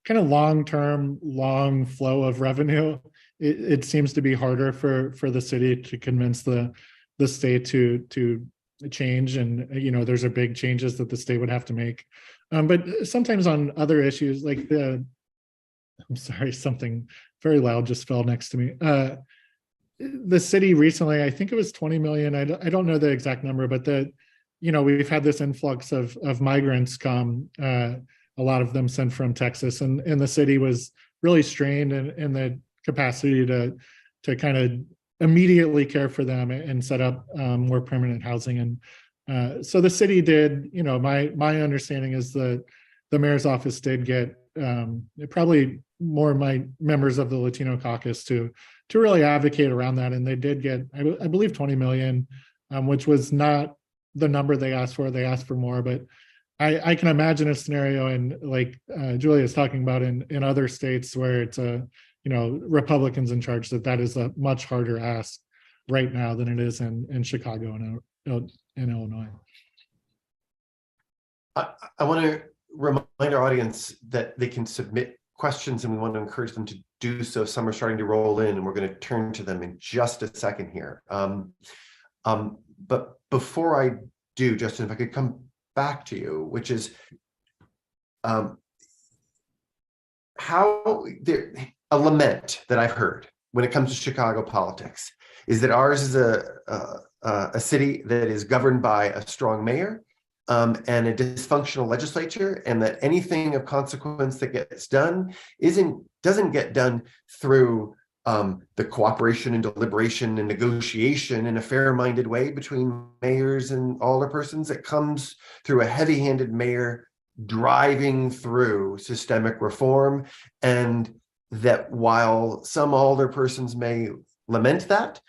of long flow of revenue, it seems to be harder for the city to convince the state to change, and there's a big changes that the state would have to make. But sometimes on other issues like I'm sorry, something very loud just fell next to me. The city recently, I think it was 20 million. I don't know the exact number, but we've had this influx of migrants come, a lot of them sent from Texas, and the city was really strained in the capacity to kind of immediately care for them and set up more permanent housing. And so the city did, my understanding is that the mayor's office did get probably more of my members of the Latino caucus to really advocate around that. And they did get, I believe, 20 million, which was not the number they asked for. They asked for more, but I can imagine a scenario, and like Julia is talking about in other states where it's Republicans in charge, that is a much harder ask right now than it is in Chicago and in Illinois. I want to remind our audience that they can submit questions, and we want to encourage them to do so. Some are starting to roll in, and we're going to turn to them in just a second here. But before I do, Justin, if I could come back to you, which is how a lament that I've heard when it comes to Chicago politics is that ours is a city that is governed by a strong mayor and a dysfunctional legislature, and that anything of consequence that gets done doesn't get done through the cooperation and deliberation and negotiation in a fair-minded way between mayors and alderpersons. It comes through a heavy-handed mayor driving through systemic reform, and that while some alderpersons may lament that,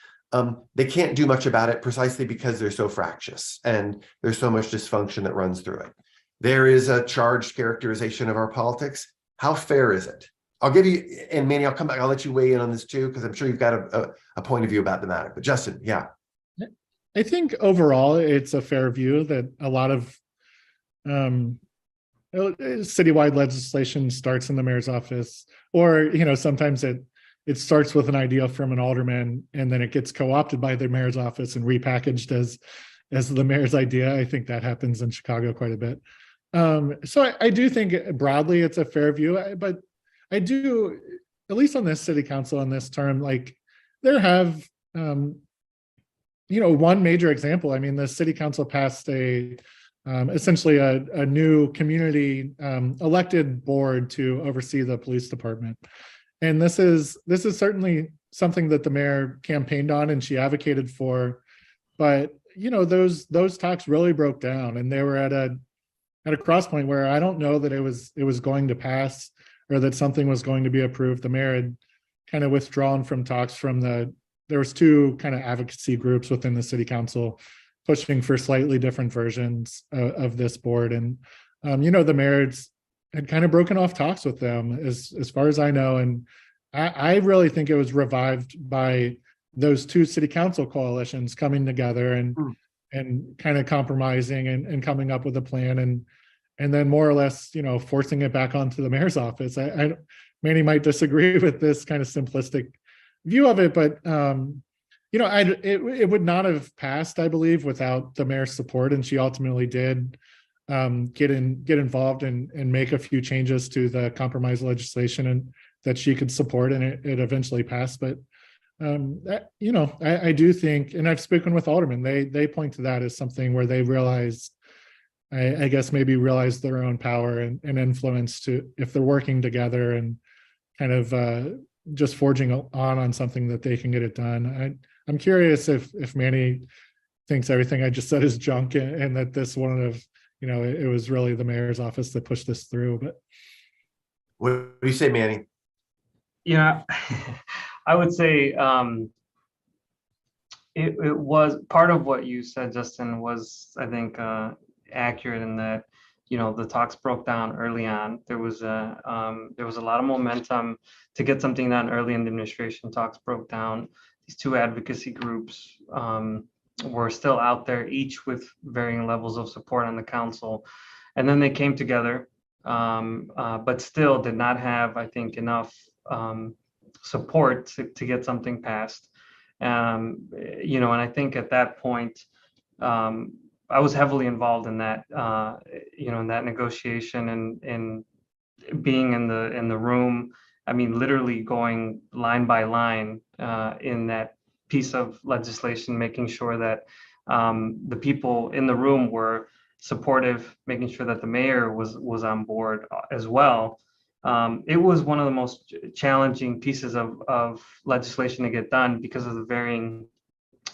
they can't do much about it precisely because they're so fractious and there's so much dysfunction that runs through it. There is a charged characterization of our politics. How fair is it I'll give you, and Manny, I'll come back. I'll let you weigh in on this too, because I'm sure you've got a point of view about the matter. But Justin, yeah. I think overall it's a fair view that a lot of citywide legislation starts in the mayor's office, or sometimes it starts with an idea from an alderman and then it gets co-opted by the mayor's office and repackaged as the mayor's idea. I think that happens in Chicago quite a bit. So I do think broadly it's a fair view, but I do, at least on this city council in this term, like there have one major example. I mean, the city council passed essentially a new community elected board to oversee the police department. And this is certainly something that the mayor campaigned on and she advocated for, but those talks really broke down, and they were at a cross point where I don't know that it was going to pass or that something was going to be approved. The mayor had kind of withdrawn from talks from there was two kind of advocacy groups within the city council pushing for slightly different versions of this board. And, the mayor had kind of broken off talks with them as far as I know. And I really think it was revived by those two city council coalitions coming together and kind of compromising and coming up with a plan and then more or less, forcing it back onto the mayor's office. Manny might disagree with this kind of simplistic view of it, but it would not have passed, I believe, without the mayor's support, and she ultimately did get involved and make a few changes to the compromise legislation and that she could support, and it eventually passed. But I do think, and I've spoken with aldermen, they point to that as something where they realize, I guess maybe realize their own power and influence to, if they're working together and kind of just forging on something, that they can get it done. I'm curious if Manny thinks everything I just said is junk and that this one of, it was really the mayor's office that pushed this through. But what do you say, Manny? Yeah, I would say it was part of what you said, Justin, was, I think, accurate in that, the talks broke down early on. There was a lot of momentum to get something done early in the administration. Talks broke down. These two advocacy groups were still out there, each with varying levels of support on the council. And then they came together, but still did not have, I think, enough support to get something passed. And I think at that point, I was heavily involved in that, in that negotiation and being in the room. I mean, literally going line by line in that piece of legislation, making sure that the people in the room were supportive, making sure that the mayor was on board as well. It was one of the most challenging pieces of legislation to get done because of the varying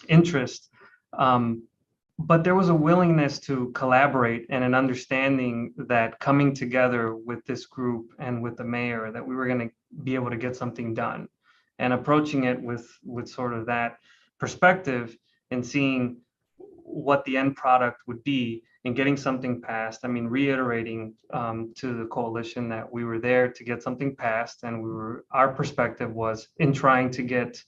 interest. But there was a willingness to collaborate and an understanding that coming together with this group and with the mayor, that we were going to be able to get something done, and approaching it with sort of that perspective and seeing what the end product would be and getting something passed. I mean, reiterating to the coalition that we were there to get something passed, and our perspective was in trying to get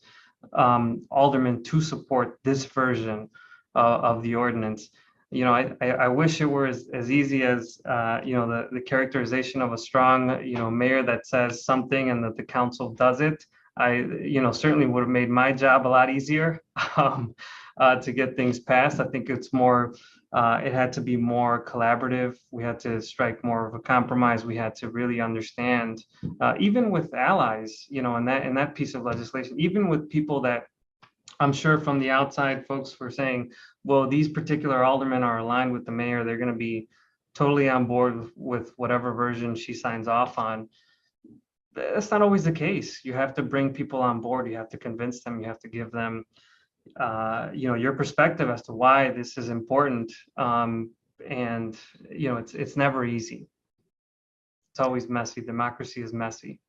aldermen to support this version of the ordinance. I wish it were as easy as the characterization of a strong mayor that says something and that the council does it. I certainly would have made my job a lot easier to get things passed. I think it's more it had to be more collaborative. We had to strike more of a compromise. We had to really understand, even with allies, in that piece of legislation, even with people that I'm sure from the outside folks were saying, well, these particular aldermen are aligned with the mayor. They're going to be totally on board with whatever version she signs off on. That's not always the case. You have to bring people on board. You have to convince them. You have to give them, your perspective as to why this is important. It's never easy. It's always messy. Democracy is messy.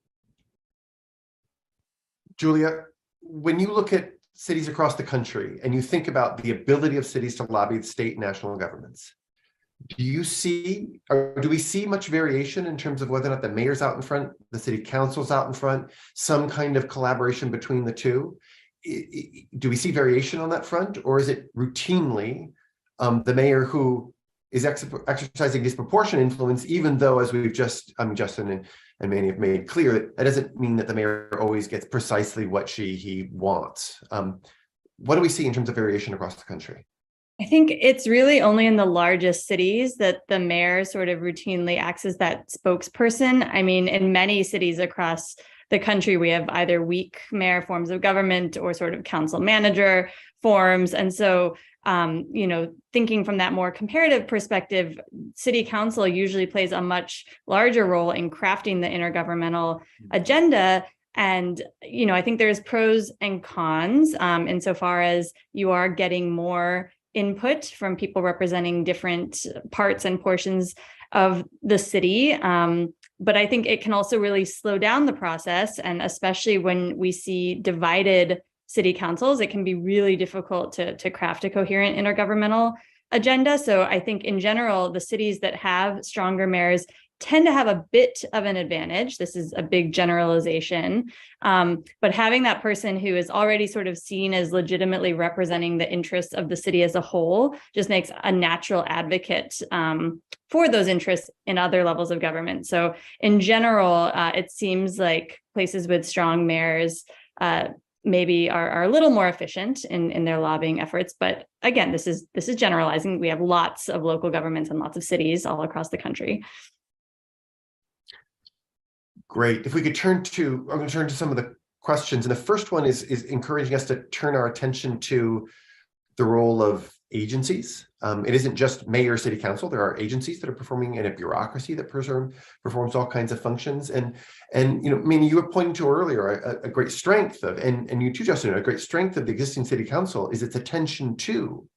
Julia, when you look at cities across the country and you think about the ability of cities to lobby state and national governments, Do you see, or do we see much variation in terms of whether or not the mayor's out in front, the city council's out in front, some kind of collaboration between the two? Do we see variation on that front, or is it routinely the mayor who is exercising disproportionate influence, even though, as we've just, Justin and Manny have made clear, that doesn't mean that the mayor always gets precisely what he wants. What do we see in terms of variation across the country? I think it's really only in the largest cities that the mayor sort of routinely acts as that spokesperson. I mean, in many cities across the country, we have either weak mayor forms of government or sort of council manager forms. And so, thinking from that more comparative perspective, city council usually plays a much larger role in crafting the intergovernmental agenda. And, I think there's pros and cons insofar as you are getting more input from people representing different parts and portions of the city. But I think it can also really slow down the process. And especially when we see divided city councils, it can be really difficult to craft a coherent intergovernmental agenda. So I think in general, the cities that have stronger mayors tend to have a bit of an advantage. This is a big generalization. But having that person who is already sort of seen as legitimately representing the interests of the city as a whole just makes a natural advocate for those interests in other levels of government. So in general, it seems like places with strong mayors maybe are a little more efficient in their lobbying efforts. But again, this is generalizing. We have lots of local governments and lots of cities all across the country. Great. If we could I'm going to turn to some of the questions. And the first one is encouraging us to turn our attention to the role of agencies. It isn't just mayor, city council. There are agencies that are performing in a bureaucracy that performs all kinds of functions. And Manny, you were pointing to earlier a great strength of, and you too, Justin, a great strength of the existing city council is its attention to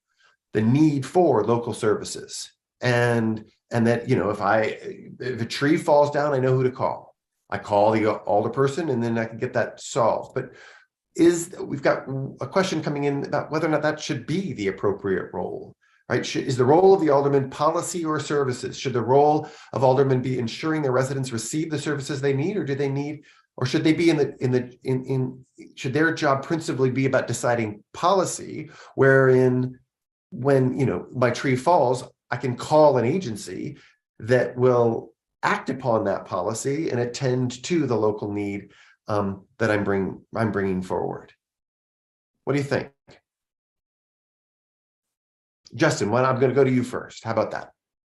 the need for local services. And that, if a tree falls down, I know who to call. I call the alderperson and then I can get that solved. But we've got a question coming in about whether or not that should be the appropriate role, right? Is the role of the alderman policy or services? Should the role of aldermen be ensuring their residents receive the services they need, or should they be should their job principally be about deciding policy, wherein when my tree falls, I can call an agency that will act upon that policy and attend to the local need that I'm bringing forward. What do you think? Justin, I'm going to go to you first. How about that?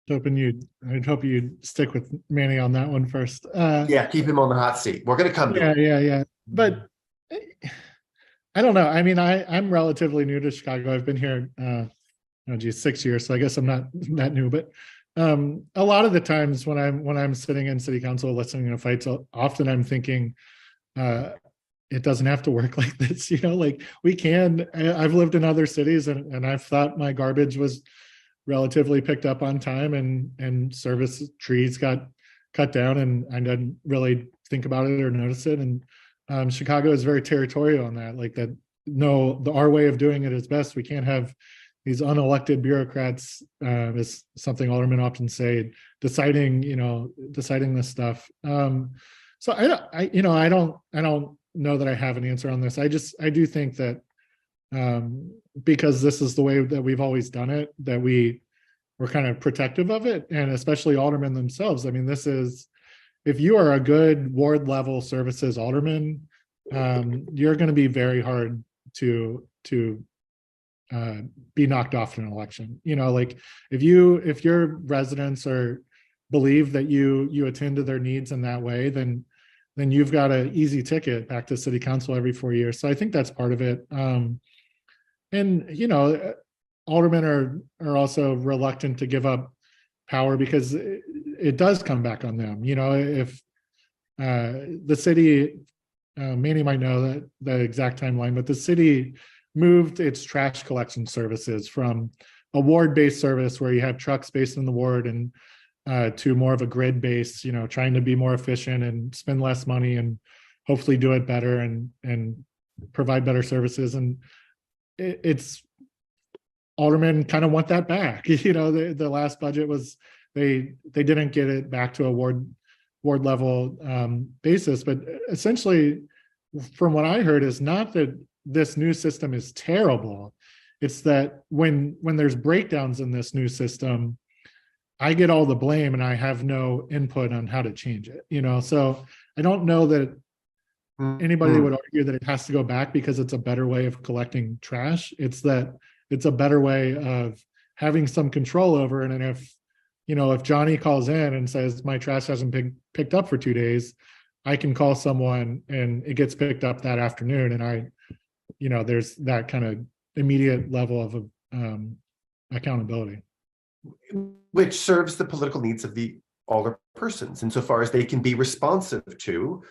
I'd hope you'd stick with Manny on that one first. Yeah, keep him on the hot seat. We're going to come to him. Yeah. But I don't know. I mean, I'm relatively new to Chicago. I've been here 6 years, so I guess I'm not that new, but a lot of the times when I'm sitting in city council listening to fights, often I'm thinking it doesn't have to work like this. Like I've lived in other cities and I've thought my garbage was relatively picked up on time and service trees got cut down and I didn't really think about it or notice it. And Chicago is very territorial on that, like that. No, our way of doing it is best. We can't have these unelected bureaucrats, is something aldermen often say, deciding this stuff. So I don't know that I have an answer on this. I do think that because this is the way that we've always done it, that we're kind of protective of it, and especially aldermen themselves. I mean, if you are a good ward level services alderman, you're going to be very hard to be knocked off in an election. Like if your residents believe that you attend to their needs in that way, then you've got an easy ticket back to city council every 4 years. So I think that's part of it. And aldermen are also reluctant to give up power because it does come back on them. If the city, Manny might know the exact timeline, but the city moved its trash collection services from a ward-based service where you have trucks based in the ward and to more of a grid-based, trying to be more efficient and spend less money and hopefully do it better and provide better services. And it's aldermen kind of want that back. The last budget was, they didn't get it back to a ward level basis, but essentially from what I heard is not that this new system is terrible. It's that when there's breakdowns in this new system, I get all the blame and I have no input on how to change it. So I don't know that anybody would argue that it has to go back because it's a better way of collecting trash. It's that it's a better way of having some control over it. And if Johnny calls in and says my trash hasn't been picked up for 2 days, I can call someone and it gets picked up that afternoon. And there's that kind of immediate level of accountability. Which serves the political needs of the alderpersons insofar as they can be responsive to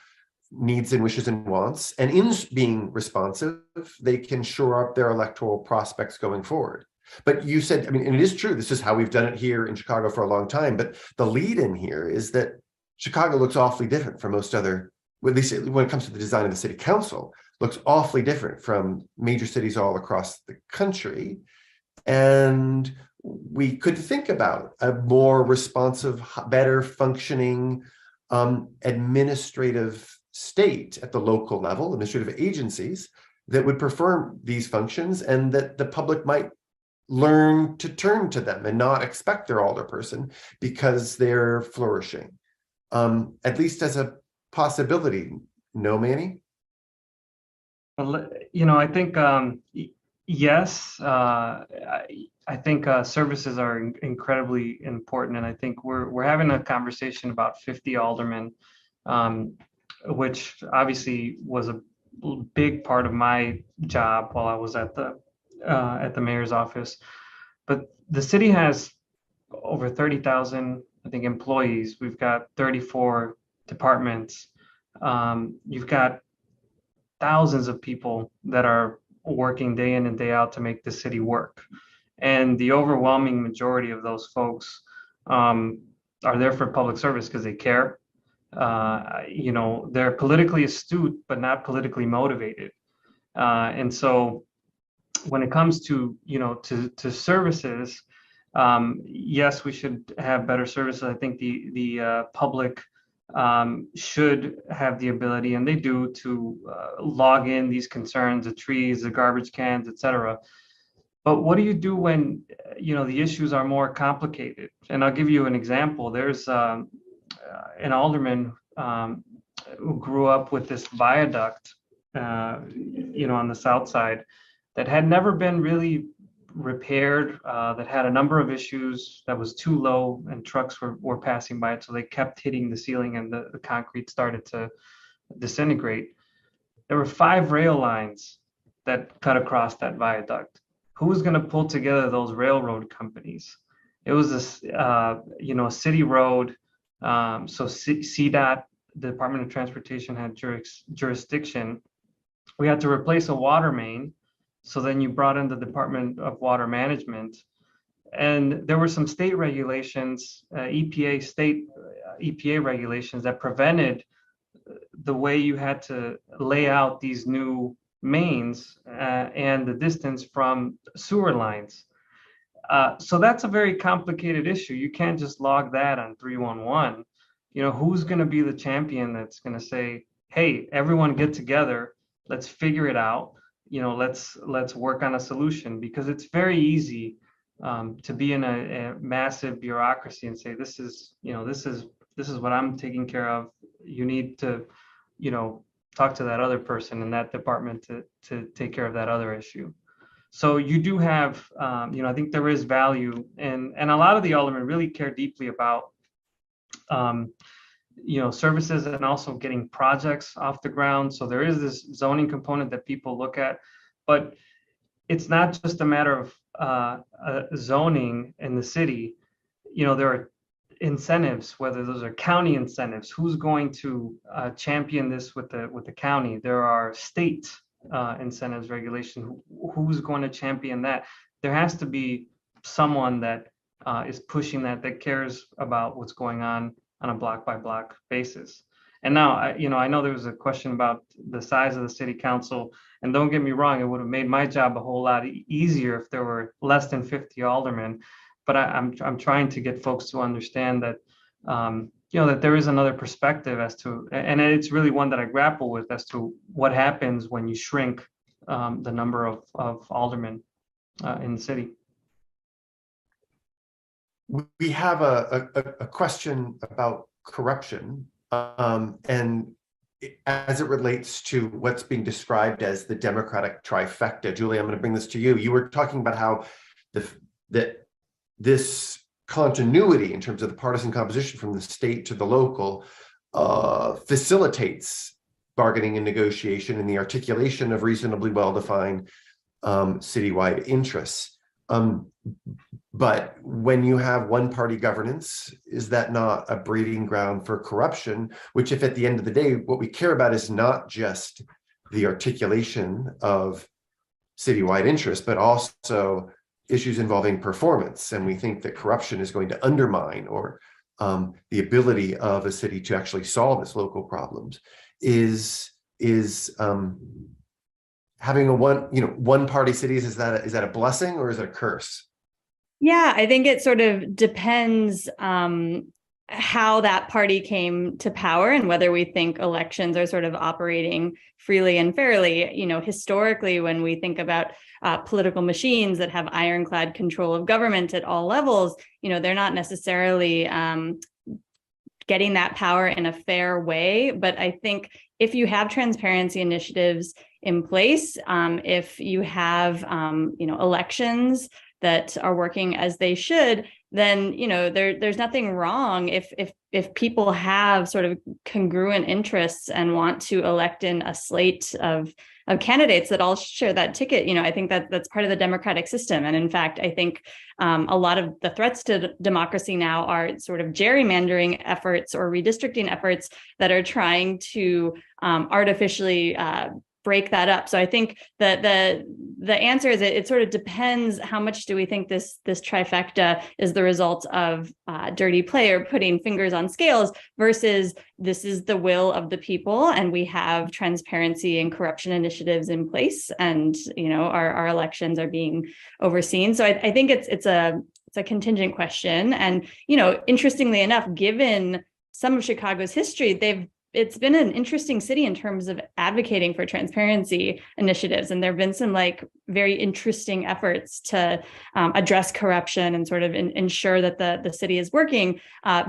needs and wishes and wants. And in being responsive, they can shore up their electoral prospects going forward. But you said, and it is true, this is how we've done it here in Chicago for a long time, but the lead in here is that Chicago looks awfully different from most other, at least when it comes to the design of the city council, looks awfully different from major cities all across the country. And we could think about a more responsive, better functioning administrative state at the local level, administrative agencies that would perform these functions, and that the public might learn to turn to them and not expect their alderperson because they're flourishing, at least as a possibility. No, Manny? Well, I think, yes, I think services are incredibly important. And I think we're having a conversation about 50 aldermen, which obviously was a big part of my job while I was at the mayor's office. But the city has over 30,000, I think, employees. We've got 34 departments. You've got thousands of people that are working day in and day out to make the city work. And the overwhelming majority of those folks are there for public service because they care. They're politically astute, but not politically motivated. And so when it comes to services, yes, we should have better services. I think the public should have the ability, and they do, to log in these concerns, the trees, the garbage cans, etc. But what do you do when the issues are more complicated? And I'll give you an example. There's an alderman who grew up with this viaduct, on the south side that had never been really repaired, that had a number of issues, that was too low and trucks were passing by it, so they kept hitting the ceiling and the concrete started to disintegrate. There were 5 rail lines that cut across that viaduct. Who was going to pull together those railroad companies? It was this city road, so CDOT, the Department of Transportation, had jurisdiction. We had to replace a water main. So then you brought in the Department of Water Management, and there were some state regulations, EPA regulations that prevented the way you had to lay out these new mains and the distance from sewer lines. So that's a very complicated issue. You can't just log that on 311. Who's going to be the champion that's going to say, hey, everyone get together, let's figure it out. Let's work on a solution, because it's very easy to be in a massive bureaucracy and say, this is what I'm taking care of. You need to, talk to that other person in that department to take care of that other issue. So you do have, I think there is value, and a lot of the aldermen really care deeply about, services and also getting projects off the ground. So there is this zoning component that people look at, but it's not just a matter of zoning in the city. There are incentives, whether those are county incentives. Who's going to champion this with the county? There are state incentives, regulation. Who's going to champion that? There has to be someone that is pushing that cares about what's going on a block by block basis. And now, I know there was a question about the size of the city council, and don't get me wrong, it would have made my job a whole lot easier if there were less than 50 aldermen. But I'm trying to get folks to understand that, that there is another perspective as to, and it's really one that I grapple with, as to what happens when you shrink the number of aldermen in the city. We have a question about corruption, and as it relates to what's being described as the Democratic trifecta. Julie, I'm going to bring this to you. You were talking about how this continuity in terms of the partisan composition from the state to the local facilitates bargaining and negotiation and the articulation of reasonably well-defined citywide interests. But when you have one-party governance, is that not a breeding ground for corruption? Which, if at the end of the day, what we care about is not just the articulation of citywide interests, but also issues involving performance. And we think that corruption is going to undermine or the ability of a city to actually solve its local problems. Is having a one-party cities, is that a blessing or is it a curse? Yeah, I think it sort of depends how that party came to power and whether we think elections are sort of operating freely and fairly. Historically, when we think about political machines that have ironclad control of government at all levels, they're not necessarily getting that power in a fair way. But I think if you have transparency initiatives in place, if you have elections that are working as they should, then there's nothing wrong if people have sort of congruent interests and want to elect in a slate of candidates that all share that ticket. I think that's part of the democratic system. And in fact, I think a lot of the threats to democracy now are sort of gerrymandering efforts or redistricting efforts that are trying to artificially break that up. So I think that the answer is it sort of depends how much do we think this trifecta is the result of dirty play or putting fingers on scales versus this is the will of the people and we have transparency and corruption initiatives in place and our elections are being overseen. So I think it's a contingent question. And interestingly enough, given some of Chicago's history, it's been an interesting city in terms of advocating for transparency initiatives. And there have been some very interesting efforts to address corruption and sort of ensure that the city is working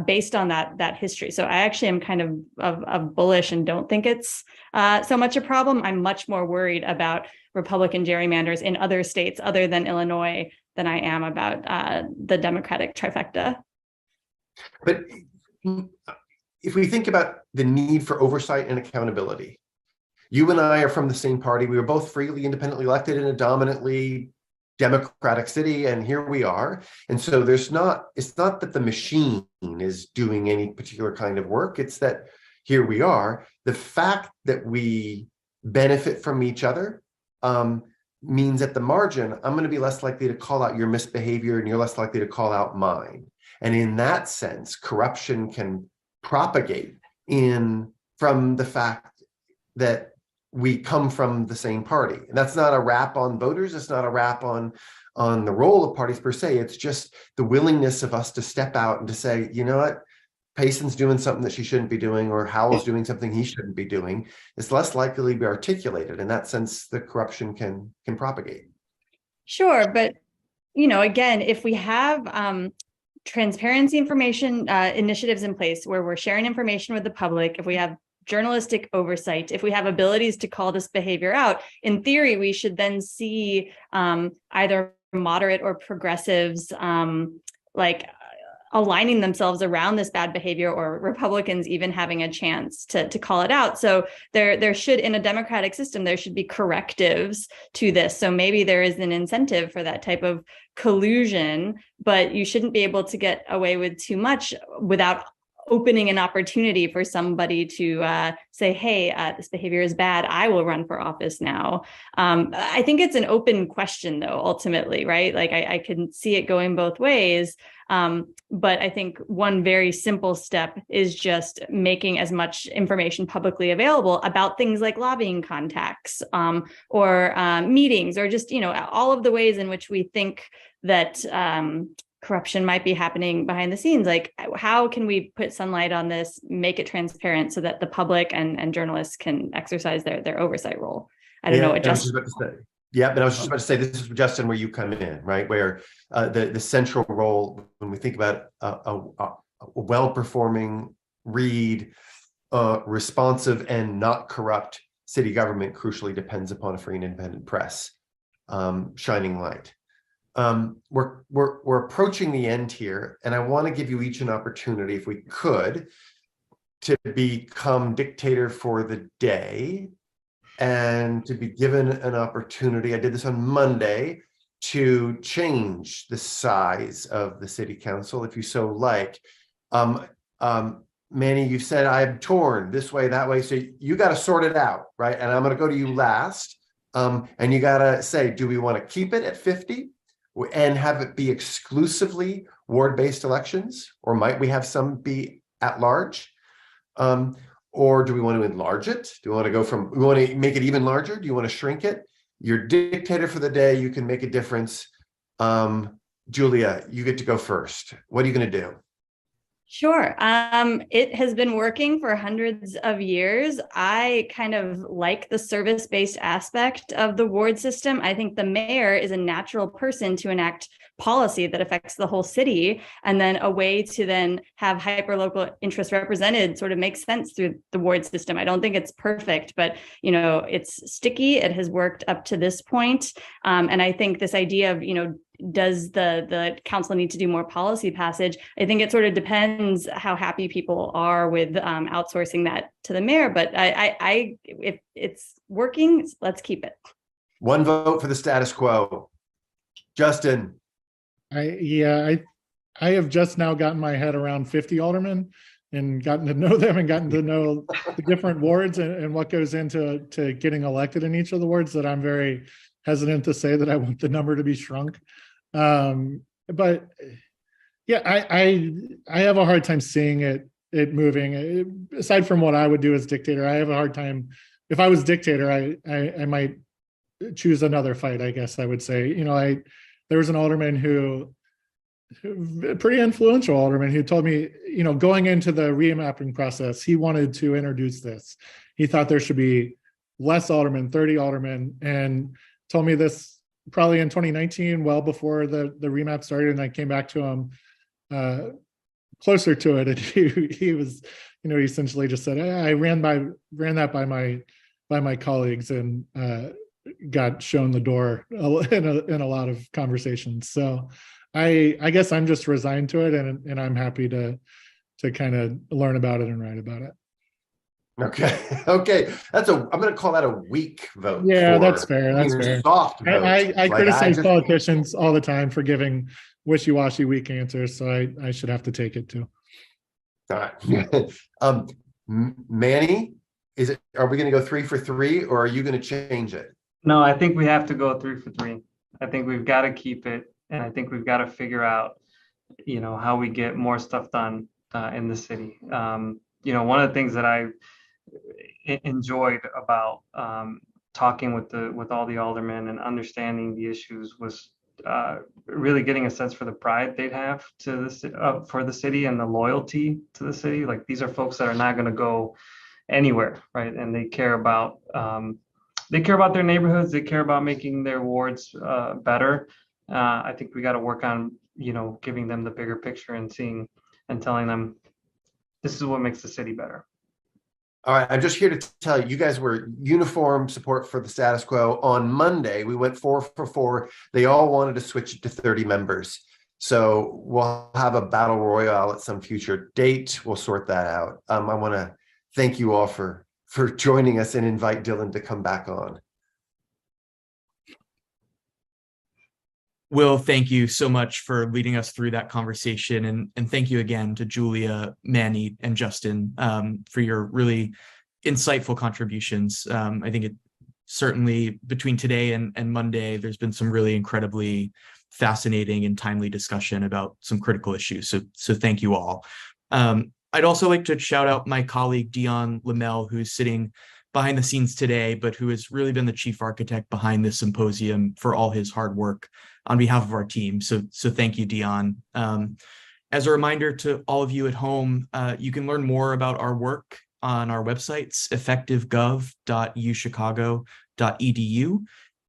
based on that history. So I actually am kind of bullish and don't think it's so much a problem. I'm much more worried about Republican gerrymanders in other states other than Illinois than I am about the Democratic trifecta. But if we think about the need for oversight and accountability, you and I are from the same party. We were both freely, independently elected in a dominantly democratic city, and here we are. And so it's not that the machine is doing any particular kind of work. It's that here we are. The fact that we benefit from each other means at the margin, I'm going to be less likely to call out your misbehavior and you're less likely to call out mine. And in that sense, corruption can propagate from the fact that we come from the same party. And that's not a rap on voters. It's not a rap on the role of parties per se. It's just the willingness of us to step out and to say, you know what, Payson's doing something that she shouldn't be doing, or Howell's doing something he shouldn't be doing. It's less likely to be articulated. In that sense, the corruption can propagate. Sure. But, again, if we have transparency information initiatives in place where we're sharing information with the public, if we have journalistic oversight, if we have abilities to call this behavior out, in theory, we should then see either moderate or progressives aligning themselves around this bad behavior, or Republicans even having a chance to call it out. So there should, in a democratic system, there should be correctives to this. So maybe there is an incentive for that type of collusion, but you shouldn't be able to get away with too much without opening an opportunity for somebody to say, hey, this behavior is bad, I will run for office now. I think it's an open question, though, ultimately, right? Like I can see it going both ways. But I think one very simple step is just making as much information publicly available about things like lobbying contacts, or meetings, or just, all of the ways in which we think that corruption might be happening behind the scenes. Like, how can we put sunlight on this, make it transparent so that the public and journalists can exercise their oversight role? I don't know what Justin. But I was just about to say, this is, Justin, where you come in, right? Where the central role, when we think about a well-performing, responsive, and not corrupt city government, crucially depends upon a free and independent press shining light. We're approaching the end here, and I want to give you each an opportunity, if we could, to become dictator for the day, and to be given an opportunity. I did this on Monday, to change the size of the city council, if you so like. Manny, you said I'm torn this way, that way, so you got to sort it out, right? And I'm going to go to you last, and you got to say, do we want to keep it at 50 and have it be exclusively ward-based elections, or might we have some be at large? Or do we want to enlarge it? Do we want to go from, we want to make it even larger? Do you want to shrink it? You're dictator for the day. You can make a difference. Julia, you get to go first. What are you going to do? Sure. It has been working for hundreds of years. I kind of like the service-based aspect of the ward system. I think the mayor is a natural person to enact policy that affects the whole city, and then a way to then have hyperlocal interests represented sort of makes sense through the ward system. I don't think it's perfect, but it's sticky. It has worked up to this point. And I think this idea of, does the council need to do more policy passage? I think it sort of depends how happy people are with outsourcing that to the mayor. But if it's working, let's keep it. One vote for the status quo. Justin. I have just now gotten my head around 50 aldermen and gotten to know them and gotten to know the different wards and what goes into getting elected in each of the wards, that I'm very hesitant to say that I want the number to be shrunk. But yeah, I have a hard time seeing it moving. Aside from what I would do as dictator, I have a hard time. If I was dictator, I might choose another fight, I guess I would say. There was an alderman who pretty influential alderman, who told me, going into the remapping process, he wanted to introduce this. He thought there should be less aldermen, 30 aldermen, and told me this probably in 2019, well before the remap started. And I came back to him closer to it, and he was, he essentially just said, I ran that by my colleagues, and got shown the door in a lot of conversations. So I guess I'm just resigned to it, and I'm happy to kind of learn about it and write about it. Okay. I'm going to call that a weak vote. Yeah, that's fair. That's fair. Soft vote. I criticize politicians all the time for giving wishy-washy weak answers, so I should have to take it too. All right. Manny, are we going to go 3 for 3, or are you going to change it? No, I think we have to go 3 for 3. I think we've got to keep it, and I think we've got to figure out, how we get more stuff done in the city. One of the things that I enjoyed about talking with all the aldermen and understanding the issues was really getting a sense for the pride they'd have for the city, and the loyalty to the city. Like, these are folks that are not going to go anywhere, right? And they care about their neighborhoods. They care about making their wards better. I think we got to work on, giving them the bigger picture and telling them this is what makes the city better. All right, I'm just here to tell you, you guys were uniform support for the status quo. On Monday, we went 4 for 4. They all wanted to switch it to 30 members. So we'll have a battle royale at some future date. We'll sort that out. I want to thank you all for joining us, and invite Dylan to come back on. Will, thank you so much for leading us through that conversation. And thank you again to Julia, Manny, and Justin for your really insightful contributions. I think it certainly between today and Monday, there's been some really incredibly fascinating and timely discussion about some critical issues. So thank you all. I'd also like to shout out my colleague, Dion Lamel, who's sitting behind the scenes today, but who has really been the chief architect behind this symposium for all his hard work on behalf of our team. So thank you, Dion. As a reminder to all of you at home, you can learn more about our work on our websites, effectivegov.uchicago.edu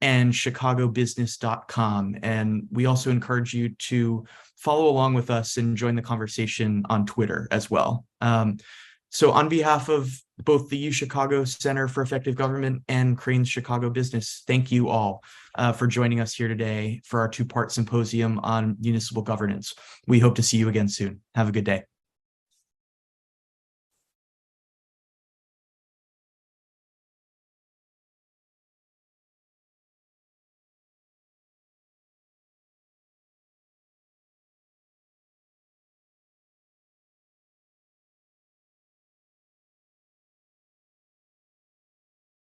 and chicagobusiness.com. And we also encourage you to follow along with us and join the conversation on Twitter as well. So on behalf of both the UChicago Center for Effective Government and Crain's Chicago Business, thank you all for joining us here today for our two-part symposium on municipal governance. We hope to see you again soon. Have a good day.